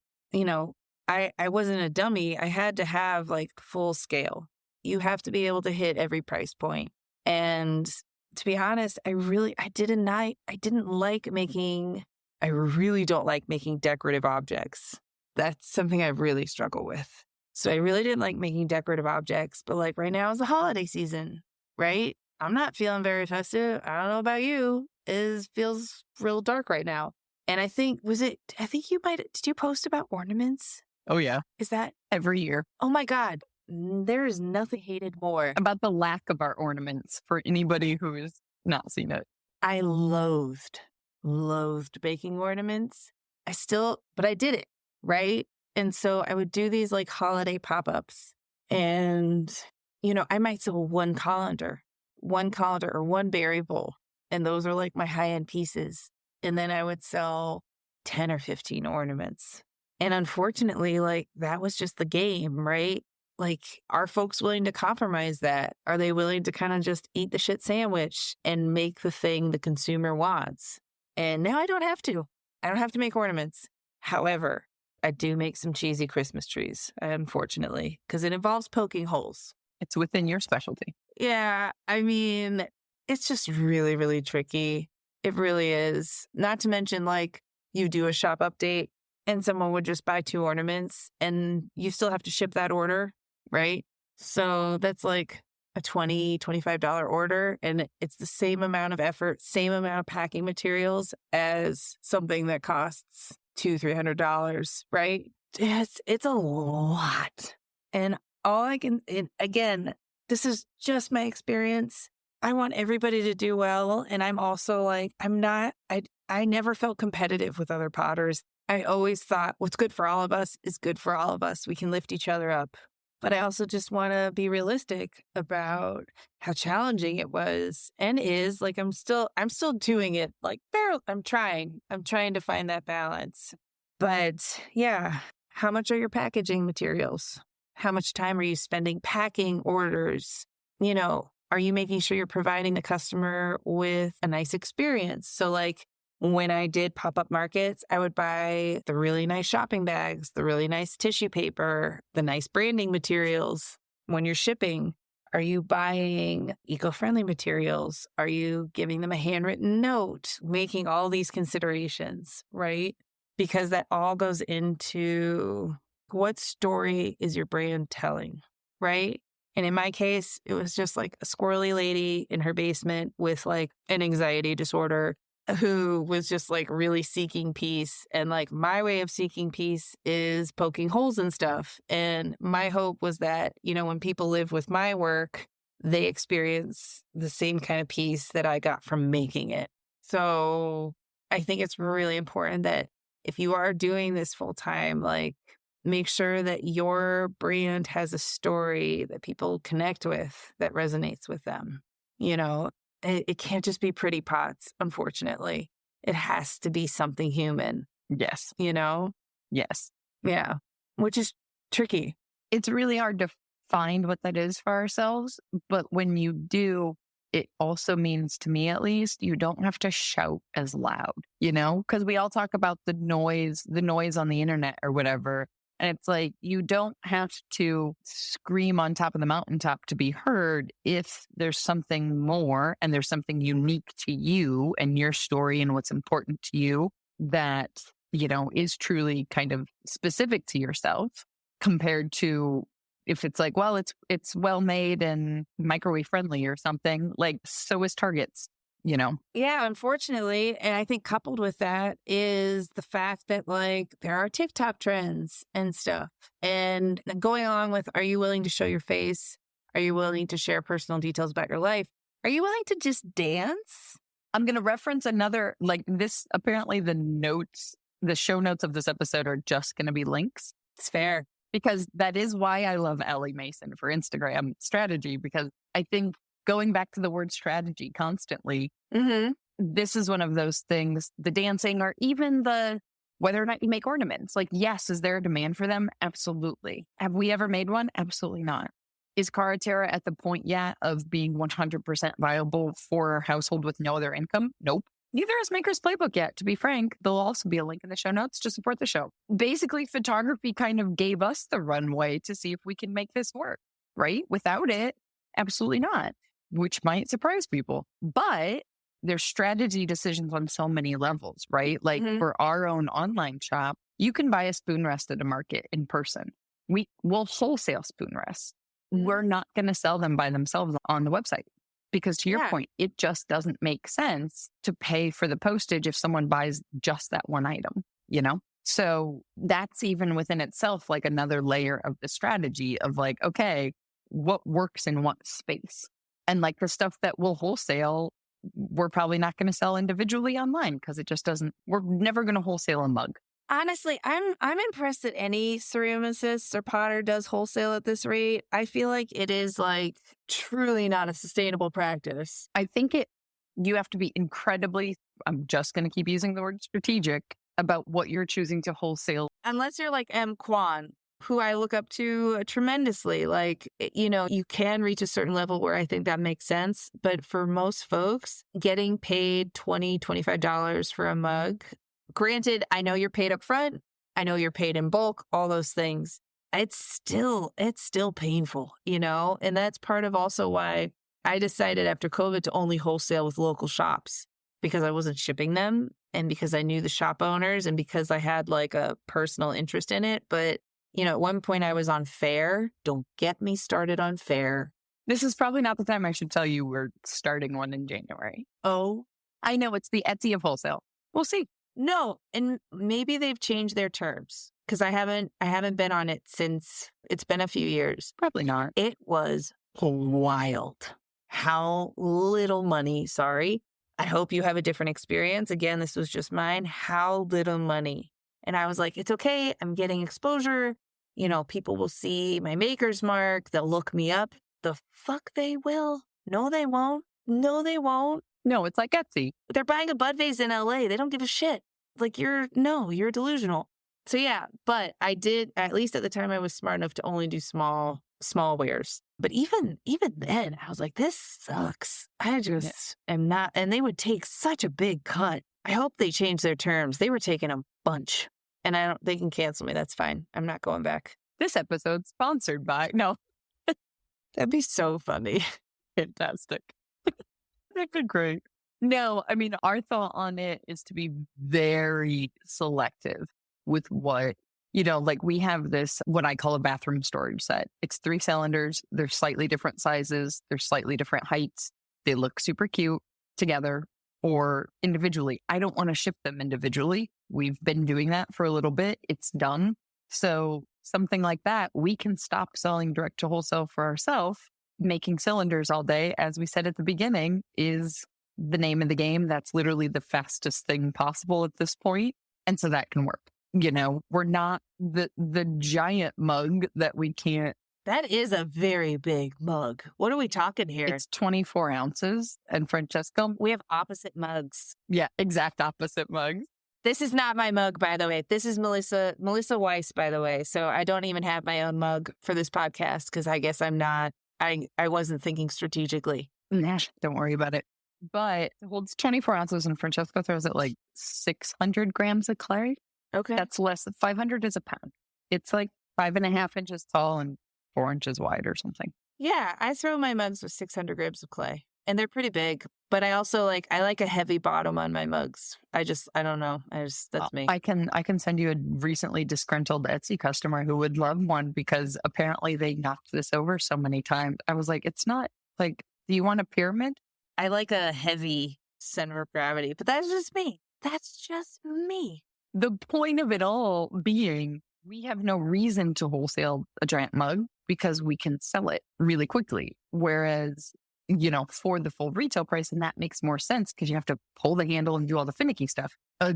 I wasn't a dummy. I had to have like full scale. You have to be able to hit every price point. And to be honest, I really don't like making decorative objects. That's something I really struggle with. So I really didn't like making decorative objects, but like right now is the holiday season, right? I'm not feeling very festive. I don't know about you. It feels real dark right now. And I think did you post about ornaments? Oh, yeah. Is that Every year. Oh my God. There is nothing hated more. About the lack of our ornaments for anybody who's not seen it. I loathed baking ornaments. But I did it, right? And so I would do these like holiday pop-ups and, I might sell one colander or one berry bowl. And those are like my high-end pieces. And then I would sell 10 or 15 ornaments. And unfortunately, like that was just the game, right? Like, are folks willing to compromise that? Are they willing to kind of just eat the shit sandwich and make the thing the consumer wants? And now I don't have to. I don't have to make ornaments. However, I do make some cheesy Christmas trees, unfortunately, because it involves poking holes. It's within your specialty. Yeah, I mean, it's just really, really tricky. It really is. Not to mention, like, you do a shop update and someone would just buy 2 ornaments and you still have to ship that order, right? So that's like a $20, $25 order. And it's the same amount of effort, same amount of packing materials as something that costs $200, $300, right? It's a lot. And again, this is just my experience. I want everybody to do well. And I'm also like, I never felt competitive with other potters. I always thought what's good for all of us is good for all of us. We can lift each other up. But I also just want to be realistic about how challenging it was and is. Like I'm still doing it. Like I'm trying to find that balance. But yeah, how much are your packaging materials? How much time are you spending packing orders? Are you making sure you're providing the customer with a nice experience? So like when I did pop-up markets, I would buy the really nice shopping bags, the really nice tissue paper, the nice branding materials. When you're shipping, are you buying eco-friendly materials? Are you giving them a handwritten note? Making all these considerations, right? Because that all goes into what story is your brand telling, right? And in my case, it was just like a squirrely lady in her basement with like an anxiety disorder who was just like really seeking peace. And like my way of seeking peace is poking holes in stuff. And my hope was that, when people live with my work, they experience the same kind of peace that I got from making it. So I think it's really important that if you are doing this full time, like make sure that your brand has a story that people connect with that resonates with them. It can't just be pretty pots, unfortunately. It has to be something human. Yes. Yes. Yeah. Which is tricky. It's really hard to find what that is for ourselves. But when you do, it also means, to me at least, you don't have to shout as loud, because we all talk about the noise on the internet or whatever. And it's like, you don't have to scream on top of the mountaintop to be heard if there's something more and there's something unique to you and your story and what's important to you that, is truly kind of specific to yourself compared to if it's like, well, it's well made and microwave friendly or something, like so is Target's. Yeah, unfortunately. And I think coupled with that is the fact that like there are TikTok trends and stuff. And going along with, are you willing to show your face? Are you willing to share personal details about your life? Are you willing to just dance? I'm going to reference another, like this, apparently the show notes of this episode are just going to be links. It's fair. Because that is why I love Ellie Mason for Instagram strategy, because I think going back to the word strategy constantly, this is one of those things, the dancing or even the whether or not you make ornaments. Like, yes, is there a demand for them? Absolutely. Have we ever made one? Absolutely not. Is Cara Terra at the point yet of being 100% viable for a household with no other income? Nope. Neither is Maker's Playbook yet, to be frank. There'll also be a link in the show notes to support the show. Basically, photography kind of gave us the runway to see if we can make this work, right? Without it, absolutely not, which might surprise people. But there's strategy decisions on so many levels, right? Like for our own online shop, you can buy a spoon rest at a market in person. We'll wholesale spoon rests. We're not going to sell them by themselves on the website. Because to your point, it just doesn't make sense to pay for the postage if someone buys just that one item, you know? So that's even within itself like another layer of the strategy of like, okay, what works in what space? And like the stuff that we'll wholesale, we're probably not going to sell individually online because it just doesn't, we're never going to wholesale a mug. Honestly, I'm impressed that any ceramicist or potter does wholesale at this rate. I feel like it is like truly not a sustainable practice. I think you have to be incredibly, I'm just going to keep using the word strategic about what you're choosing to wholesale. Unless you're like M. Kwan, who I look up to tremendously. Like, you know, you can reach a certain level where I think that makes sense. But for most folks, getting paid $20, $25 for a mug, granted, I know you're paid up front. I know you're paid in bulk, all those things. It's still painful, you know? And that's part of also why I decided after COVID to only wholesale with local shops, because I wasn't shipping them and because I knew the shop owners and because I had like a personal interest in it. But, you know, at one point I was on Faire. Don't get me started on Faire. This is probably not the time I should tell you we're starting one in January. Oh, I know it's the Etsy of wholesale. We'll see. No, and maybe they've changed their terms because I haven't been on it since it's been a few years. Probably not. It was wild how little money. Sorry. I hope you have a different experience. Again, this was just mine. How little money. And I was like, it's okay. I'm getting exposure. You know, people will see my maker's mark. They'll look me up. The fuck they will. No, they won't. No, they won't. No, it's like Etsy. They're buying a bud vase in LA. They don't give a shit. Like you're delusional. So yeah, but I did, at least at the time I was smart enough to only do small wares. But even then I was like, this sucks. I just am not, and they would take such a big cut. I hope they change their terms. They were taking a bunch and they can cancel me. That's fine. I'm not going back. This episode's sponsored by, no. That'd be so funny. Fantastic. That'd be great. No, I mean, our thought on it is to be very selective with what, you know, like we have this, what I call a bathroom storage set. It's 3 cylinders. They're slightly different sizes. They're slightly different heights. They look super cute together or individually. I don't want to ship them individually. We've been doing that for a little bit. It's done. So something like that, we can stop selling direct to wholesale for ourselves. Making cylinders all day, as we said at the beginning, is the name of the game. That's literally the fastest thing possible at this point. And so that can work. You know, we're not the giant mug that we can't. That is a very big mug. What are we talking here? It's 24 ounces. And Francesca, we have opposite mugs. Yeah, exact opposite mugs. This is not my mug, by the way. This is Melissa Weiss, by the way. So I don't even have my own mug for this podcast because I guess I'm not. I wasn't thinking strategically. Nah, don't worry about it. But it holds 24 ounces and Francesca throws it like 600 grams of clay. Okay. That's less than 500 is a pound. It's like 5.5 inches tall and 4 inches wide or something. Yeah, I throw my mugs with 600 grams of clay and they're pretty big. But I also I like a heavy bottom on my mugs. I don't know. That's me. I can send you a recently disgruntled Etsy customer who would love one because apparently they knocked this over so many times. I was like, it's not like, do you want a pyramid? I like a heavy center of gravity, but that's just me. That's just me. The point of it all being, we have no reason to wholesale a giant mug because we can sell it really quickly. Whereas, you know, for the full retail price, and that makes more sense because you have to pull the handle and do all the finicky stuff. A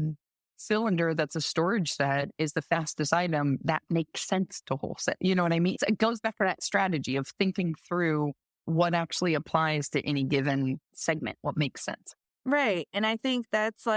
cylinder that's a storage set is the fastest item. That makes sense to wholesale. You know what I mean? So it goes back to that strategy of thinking through what actually applies to any given segment, what makes sense. Right. And I think that's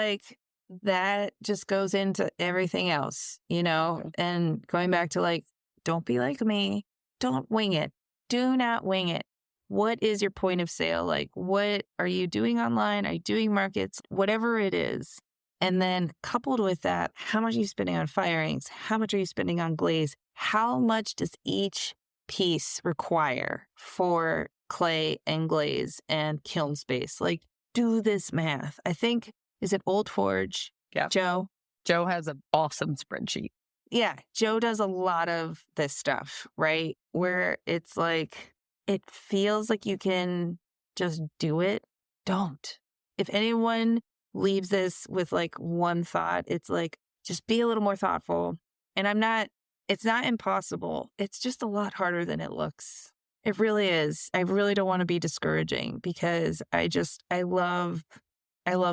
that just goes into everything else, you know, and going back to don't be like me. Don't wing it. Do not wing it. What is your point of sale? Like, what are you doing online? Are you doing markets? Whatever it is. And then coupled with that, how much are you spending on firings? How much are you spending on glaze? How much does each piece require for clay and glaze and kiln space? Like, do this math. I think, is it Old Forge? Yeah. Joe? Joe has an awesome spreadsheet. Yeah. Joe does a lot of this stuff, right? Where it's like, it feels like you can just do it. Don't. If anyone leaves this with like one thought, it's like, just be a little more thoughtful. And it's not impossible. It's just a lot harder than it looks. It really is. I really don't want to be discouraging because I love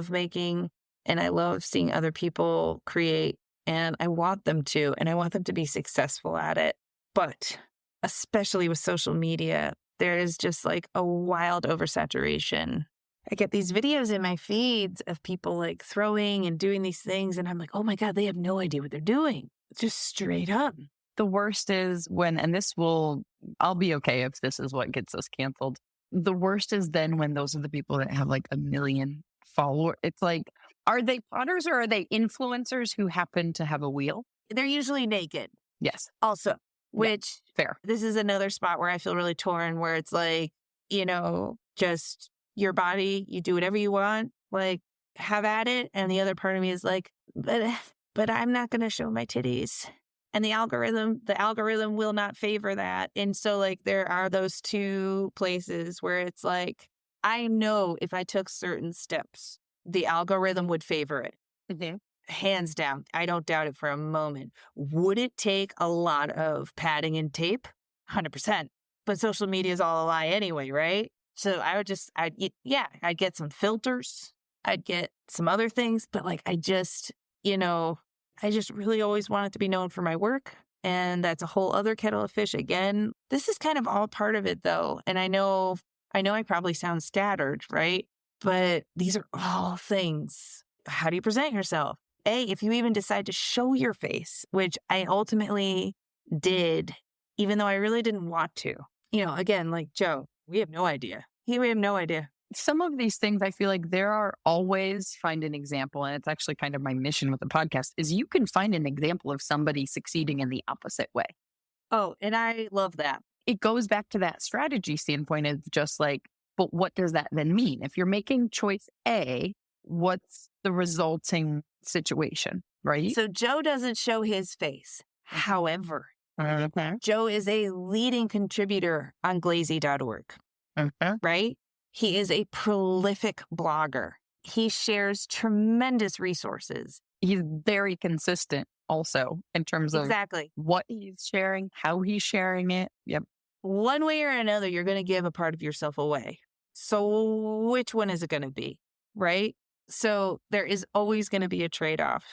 making, and I love seeing other people create, and I want them to, and I want them to be successful at it. But especially with social media, there is just like a wild oversaturation. I get these videos in my feeds of people like throwing and doing these things, and I'm like, oh my God, they have no idea what they're doing. Just straight up. The worst is when, and I'll be okay if this is what gets us canceled. The worst is then when those are the people that have like 1 million followers. It's like, are they potters or are they influencers who happen to have a wheel? They're usually naked. Yes. Also, which fair. This is another spot where I feel really torn, where it's like, just your body, you do whatever you want, like have at it. And the other part of me is like, but I'm not going to show my titties. And the algorithm will not favor that. And so like there are those two places where it's like, I know if I took certain steps, the algorithm would favor it. Mm-hmm. Hands down. I don't doubt it for a moment. Would it take a lot of padding and tape? 100%. But social media is all a lie anyway, right? So I'd get some filters. I'd get some other things. But like, I just really always wanted to be known for my work. And that's a whole other kettle of fish again. This is kind of all part of it though. And I know I probably sound scattered, right? But these are all things. How do you present yourself? If you even decide to show your face, which I ultimately did, even though I really didn't want to. Again, like Joe, we have no idea. We have no idea. Some of these things, I feel like there are always find an example. And it's actually kind of my mission with the podcast is you can find an example of somebody succeeding in the opposite way. Oh, and I love that. It goes back to that strategy standpoint of just like, but what does that then mean? If you're making choice A, what's the resulting situation, right? So Joe doesn't show his face. However, Joe is a leading contributor on glazy.org, right? He is a prolific blogger. He shares tremendous resources. He's very consistent also in terms of what he's sharing, how he's sharing it. Yep. One way or another, you're going to give a part of yourself away. So which one is it going to be, right? So there is always going to be a trade-off,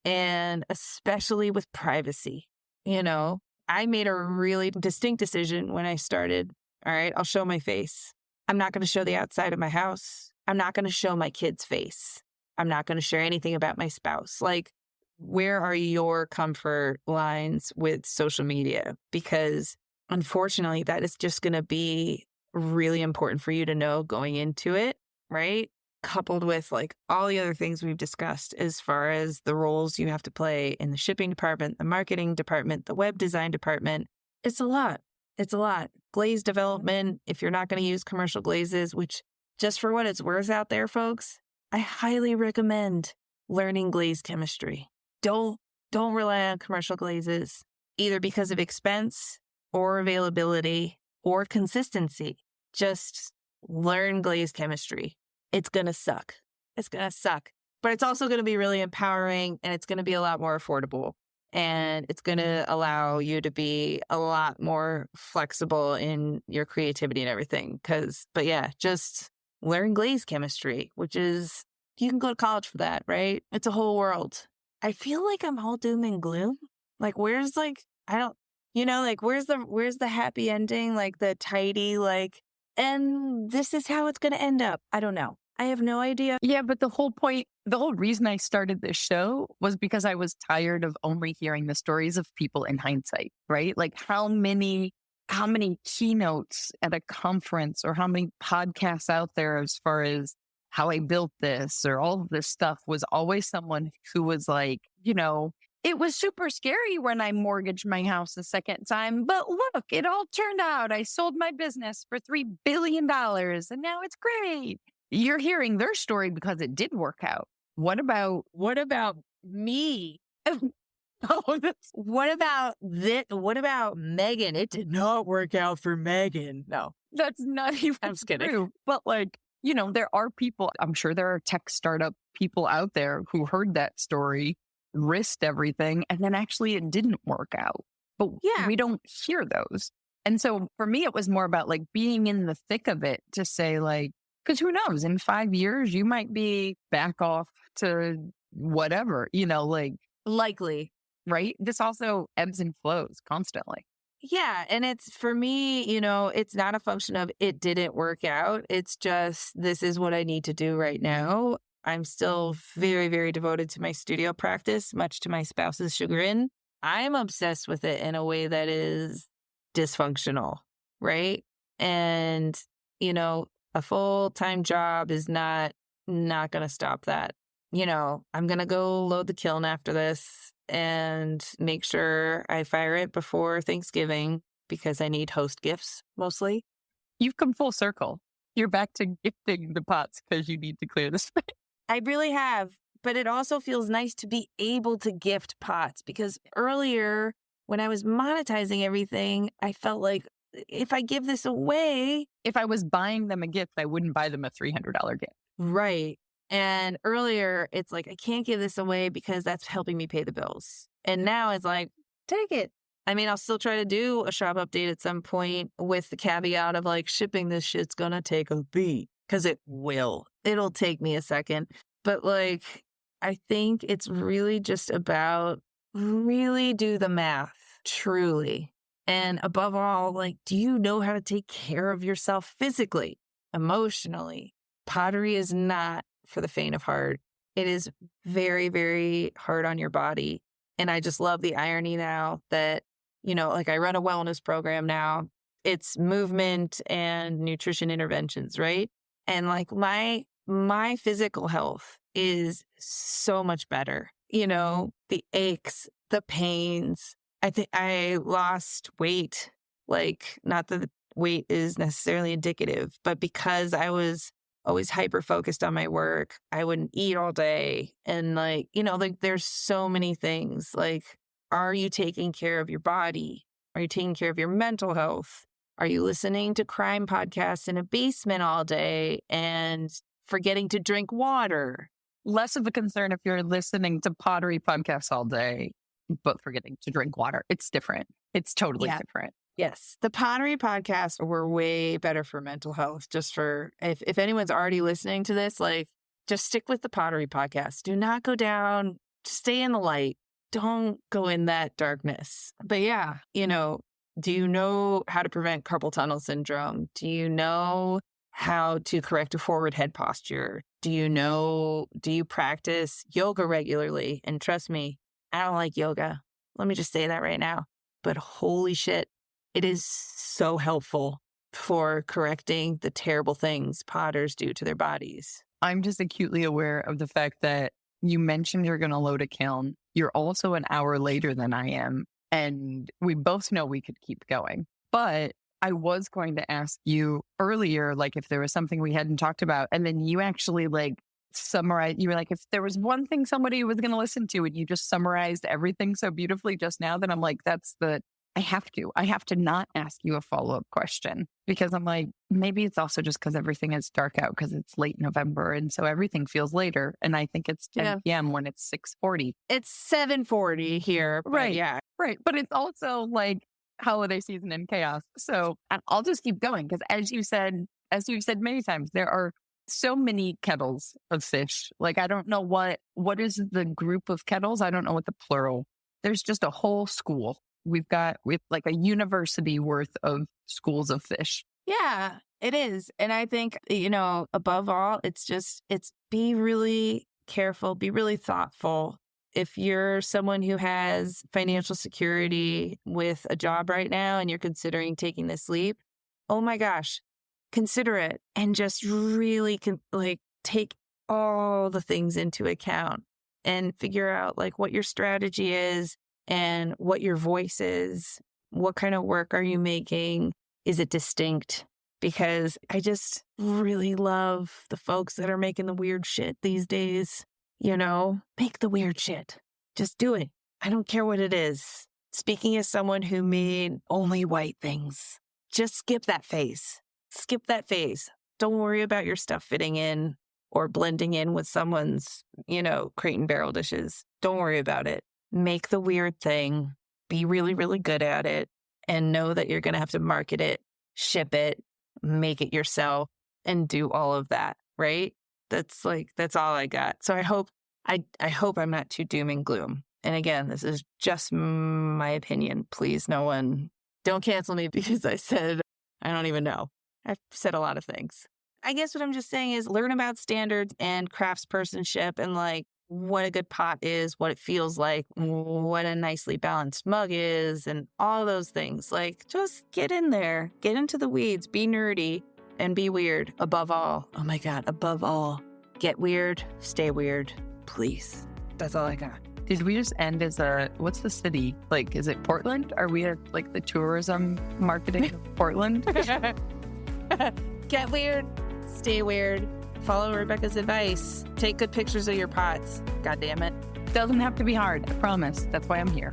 and especially with privacy. I made a really distinct decision when I started. All right, I'll show my face. I'm not going to show the outside of my house. I'm not going to show my kid's face. I'm not going to share anything about my spouse. Like, where are your comfort lines with social media? Because unfortunately, that is just going to be really important for you to know going into it, right? Coupled with like all the other things we've discussed as far as the roles you have to play in the shipping department, the marketing department, the web design department. It's a lot. It's a lot. Glaze development, if you're not going to use commercial glazes, which just for what it's worth out there, folks, I highly recommend learning glaze chemistry. Don't rely on commercial glazes, either because of expense or availability or consistency. Just learn glaze chemistry. It's going to suck. It's going to suck. But it's also going to be really empowering, and it's going to be a lot more affordable. And it's going to allow you to be a lot more flexible in your creativity and everything. But yeah, just learn glaze chemistry, which is, you can go to college for that, right? It's a whole world. I feel like I'm all doom and gloom. Like, where's like, where's the happy ending? Like the tidy, like, and this is how it's going to end up. I don't know. I have no idea. Yeah, but the whole reason I started this show was because I was tired of only hearing the stories of people in hindsight, right? Like how many how many keynotes at a conference or how many podcasts out there as far as how I built this or all of this stuff was always someone who was like, it was super scary when I mortgaged my house the second time, but look, it all turned out. I sold my business for $3 billion and now it's great. You're hearing their story because it did work out. What about me? oh, What about this? What about Megan? It did not work out for Megan. No, that's not even I'm just kidding. true. But there are people, I'm sure there are tech startup people out there who heard that story, risked everything, and then actually it didn't work out. But Yeah. we don't hear those. And so for me, it was more about being in the thick of it to say because who knows, in 5 years, you might be back off to whatever, Likely. right? This also ebbs and flows constantly. Yeah. And it's for me, it's not a function of it didn't work out. It's just, this is what I need to do right now. I'm still very, very devoted to my studio practice, much to my spouse's chagrin. I'm obsessed with it in a way that is dysfunctional, right? And, a full-time job is not going to stop that. I'm going to go load the kiln after this and make sure I fire it before Thanksgiving because I need host gifts mostly. You've come full circle. You're back to gifting the pots because you need to clear the space. I really have, but it also feels nice to be able to gift pots because earlier when I was monetizing everything, I felt like if I give this away, if I was buying them a gift, I wouldn't buy them a $300 gift. Right. And earlier, it's like, I can't give this away because that's helping me pay the bills. And now it's like, take it. I mean, I'll still try to do a shop update at some point with the caveat of shipping this shit's going to take a beat because it will. It'll take me a second. But I think it's really just about really do the math, truly. And above all, do you know how to take care of yourself physically, emotionally? Pottery is not for the faint of heart. It is very, very hard on your body. And I just love the irony now that, I run a wellness program now. It's movement and nutrition interventions, right? And my physical health is so much better. The aches, the pains. I think I lost weight. Not that the weight is necessarily indicative, but because I was always hyper focused on my work, I wouldn't eat all day. And there's so many things. Are you taking care of your body? Are you taking care of your mental health? Are you listening to crime podcasts in a basement all day and forgetting to drink water? Less of a concern if you're listening to pottery podcasts all day, but forgetting to drink water. It's different. It's totally different. Yes. The pottery podcasts were way better for mental health. Just for if anyone's already listening to this, just stick with the pottery podcast. Do not go down. Stay in the light. Don't go in that darkness. But yeah, do you know how to prevent carpal tunnel syndrome? Do you know how to correct a forward head posture? Do you practice yoga regularly? And trust me, I don't like yoga. Let me just say that right now. But holy shit, it is so helpful for correcting the terrible things potters do to their bodies. I'm just acutely aware of the fact that you mentioned you're going to load a kiln. You're also an hour later than I am. And we both know we could keep going. But I was going to ask you earlier, if there was something we hadn't talked about. And then you actually summarize. You were if there was one thing somebody was going to listen to and you just summarized everything so beautifully just now, then I'm I have to not ask you a follow-up question because I'm maybe it's also just because everything is dark out because it's late November. And so everything feels later. And I think it's 10 p.m. when it's 6:40. It's 7:40 here. Right. Yeah. Right. But it's also holiday season and chaos. So I'll just keep going because as you've said many times, there are so many kettles of fish. I don't know what is the group of kettles. I don't know what the plural. There's just a whole school. We've got a university worth of schools of fish. Yeah, it is. And I think, above all, it's be really careful, be really thoughtful if you're someone who has financial security with a job right now and you're considering taking this leap, oh my gosh, consider it and just really take all the things into account and figure out like what your strategy is and what your voice is. What kind of work are you making? Is it distinct? Because I just really love the folks that are making the weird shit these days. Make the weird shit. Just do it. I don't care what it is. Speaking as someone who made only white things, just skip that phase. Skip that phase. Don't worry about your stuff fitting in or blending in with someone's, crate and barrel dishes. Don't worry about it. Make the weird thing. Be really, really good at it. And know that you're going to have to market it, ship it, make it yourself, and do all of that, right? That's all I got. So I hope I'm not too doom and gloom. And again, this is just my opinion. Please, no one, don't cancel me because I said, I don't even know. I've said a lot of things. I guess what I'm just saying is learn about standards and craftspersonship and like what a good pot is, what it feels like, what a nicely balanced mug is, and all those things. Like, just get in there, get into the weeds, be nerdy, and be weird. Above all, oh my God, above all, get weird, stay weird, please. That's all I got. Did we just end as what's the city? Like, is it Portland? Are we at like the tourism marketing of Portland? Get weird, stay weird. Follow Rebecca's advice. Take good pictures of your pots. God damn it. Doesn't have to be hard, I promise. That's why I'm here.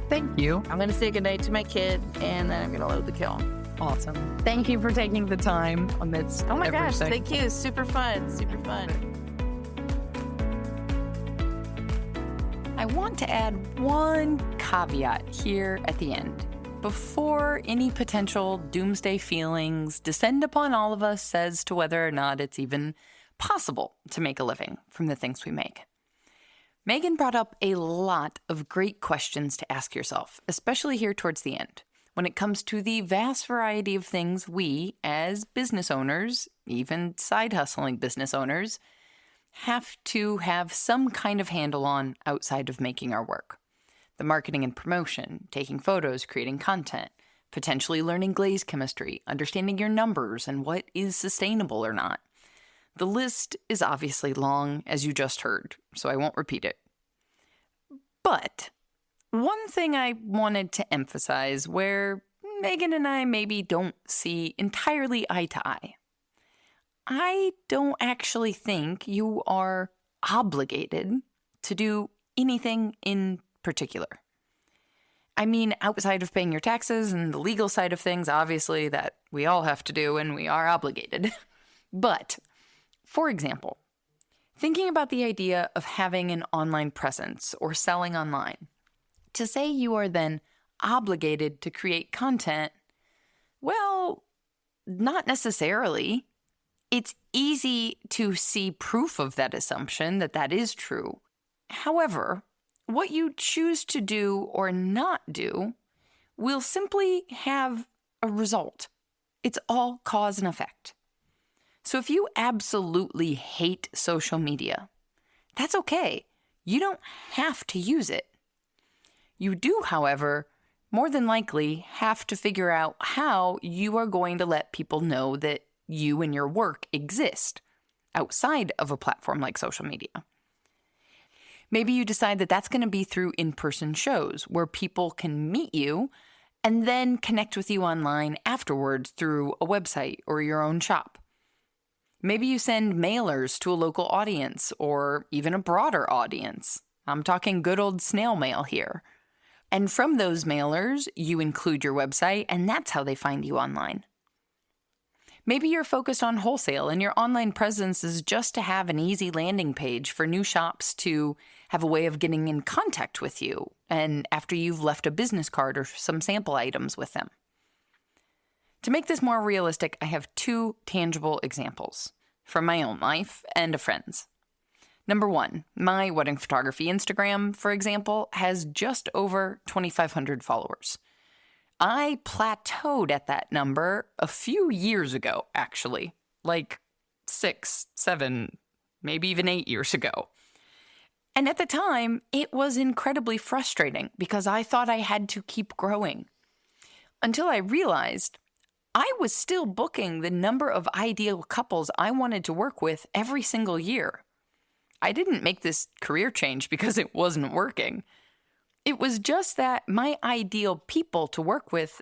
Thank you. I'm going to say goodnight to my kid, and then I'm going to load the kiln. Awesome. Thank you for taking the time amidst Oh my everything. gosh, thank you. Super fun. Super fun. I want to add one caveat here at the end. Before any potential doomsday feelings descend upon all of us as to whether or not it's even possible to make a living from the things we make. Megan brought up a lot of great questions to ask yourself, especially here towards the end, when it comes to the vast variety of things we, as business owners, even side hustling business owners, have to have some kind of handle on outside of making our work. The marketing and promotion, taking photos, creating content, potentially learning glaze chemistry, understanding your numbers and what is sustainable or not. The list is obviously long, as you just heard, so I won't repeat it. But one thing I wanted to emphasize where Megan and I maybe don't see entirely eye to eye. I don't actually think you are obligated to do anything in particular. I mean, outside of paying your taxes and the legal side of things, obviously, that we all have to do and we are obligated. But, for example, thinking about the idea of having an online presence or selling online, to say you are then obligated to create content, well, not necessarily. It's easy to see proof of that assumption that that is true. However, what you choose to do or not do will simply have a result. It's all cause and effect. So if you absolutely hate social media, that's okay. You don't have to use it. You do, however, more than likely have to figure out how you are going to let people know that you and your work exist outside of a platform like social media. Maybe you decide that that's going to be through in-person shows where people can meet you and then connect with you online afterwards through a website or your own shop. Maybe you send mailers to a local audience or even a broader audience. I'm talking good old snail mail here. And from those mailers, you include your website, and that's how they find you online. Maybe you're focused on wholesale and your online presence is just to have an easy landing page for new shops to have a way of getting in contact with you and after you've left a business card or some sample items with them. To make this more realistic, I have two tangible examples from my own life and a friend's. Number one, my wedding photography Instagram, for example, has just over 2,500 followers. I plateaued at that number a few years ago, actually, like 6, 7, maybe even 8 years ago. And at the time, it was incredibly frustrating because I thought I had to keep growing. Until I realized I was still booking the number of ideal couples I wanted to work with every single year. I didn't make this career change because it wasn't working. It was just that my ideal people to work with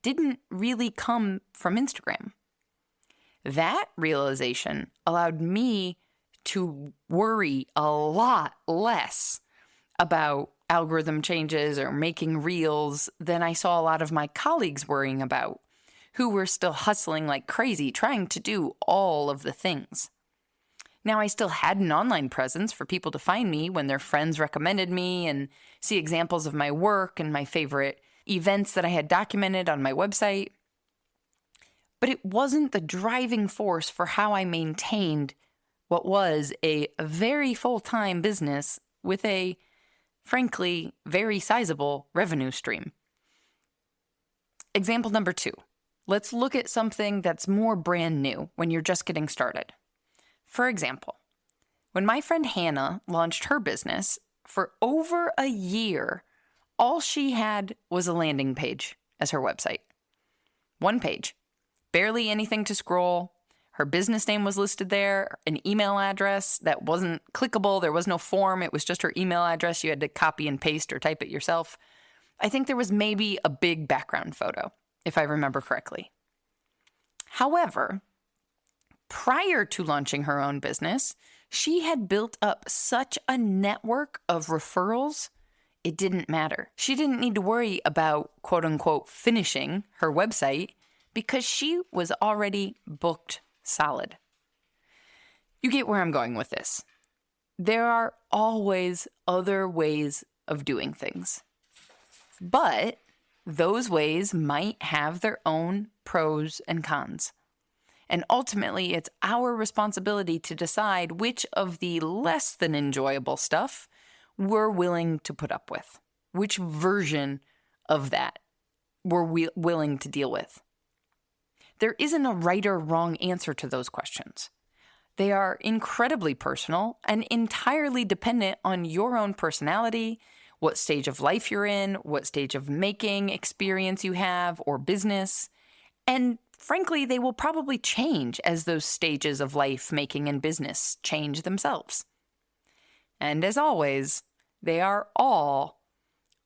didn't really come from Instagram. That realization allowed me to worry a lot less about algorithm changes or making reels than I saw a lot of my colleagues worrying about, who were still hustling like crazy, trying to do all of the things. Now, I still had an online presence for people to find me when their friends recommended me and see examples of my work and my favorite events that I had documented on my website. But it wasn't the driving force for how I maintained what was a very full-time business with a, frankly, very sizable revenue stream. Example number 2. Let's look at something that's more brand new when you're just getting started. For example, when my friend Hannah launched her business, for over a year, all she had was a landing page as her website. One page. Barely anything to scroll. Her business name was listed there, an email address that wasn't clickable. There was no form. It was just her email address. You had to copy and paste or type it yourself. I think there was maybe a big background photo, if I remember correctly. However, prior to launching her own business, she had built up such a network of referrals, it didn't matter. She didn't need to worry about, quote unquote, finishing her website because she was already booked solid. You get where I'm going with this. There are always other ways of doing things. But those ways might have their own pros and cons. And ultimately, it's our responsibility to decide which of the less than enjoyable stuff we're willing to put up with, which version of that we're willing to deal with. There isn't a right or wrong answer to those questions. They are incredibly personal and entirely dependent on your own personality, what stage of life you're in, what stage of making experience you have or business, and frankly, they will probably change as those stages of life, making, and business change themselves. And as always, they are all,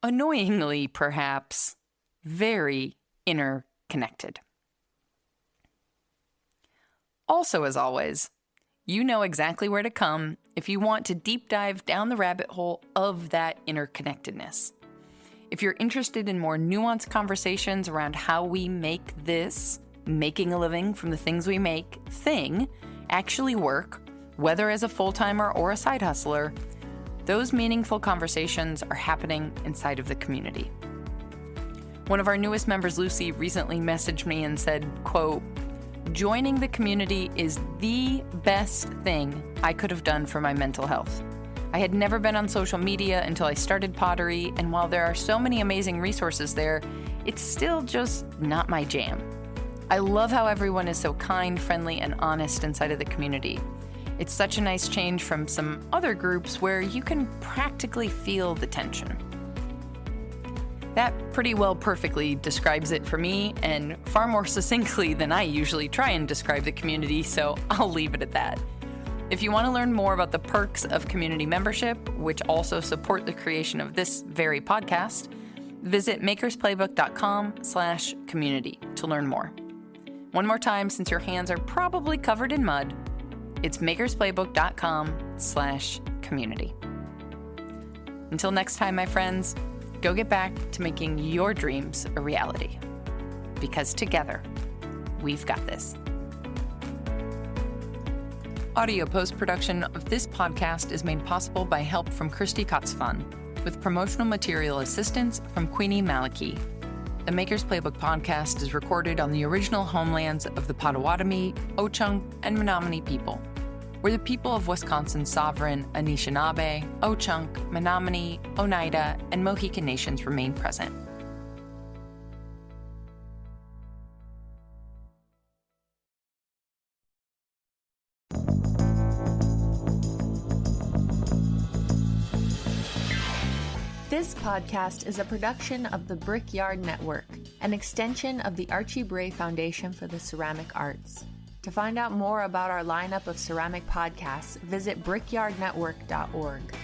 annoyingly perhaps, very interconnected. Also, as always, you know exactly where to come if you want to deep dive down the rabbit hole of that interconnectedness. If you're interested in more nuanced conversations around how we make this, making a living from the things we make, thing actually work, whether as a full-timer or a side hustler, those meaningful conversations are happening inside of the community. One of our newest members, Lucy, recently messaged me and said, quote, "Joining the community is the best thing I could have done for my mental health. I had never been on social media until I started pottery, and while there are so many amazing resources there, it's still just not my jam. I love how everyone is so kind, friendly, and honest inside of the community. It's such a nice change from some other groups where you can practically feel the tension." That pretty well perfectly describes it for me, and far more succinctly than I usually try and describe the community, so I'll leave it at that. If you want to learn more about the perks of community membership, which also support the creation of this very podcast, visit makersplaybook.com/community to learn more. One more time, since your hands are probably covered in mud, it's makersplaybook.com/community. Until next time, my friends, go get back to making your dreams a reality. Because together, we've got this. Audio post-production of this podcast is made possible by help from Christy Kotzfan, with promotional material assistance from Queenie Maliki. The Maker's Playbook podcast is recorded on the original homelands of the Potawatomi, Ho-Chunk, and Menominee people, where the people of Wisconsin's sovereign Anishinaabe, Ho-Chunk, Menominee, Oneida, and Mohican nations remain present. This podcast is a production of the Brickyard Network, an extension of the Archie Bray Foundation for the Ceramic Arts. To find out more about our lineup of ceramic podcasts, visit brickyardnetwork.org.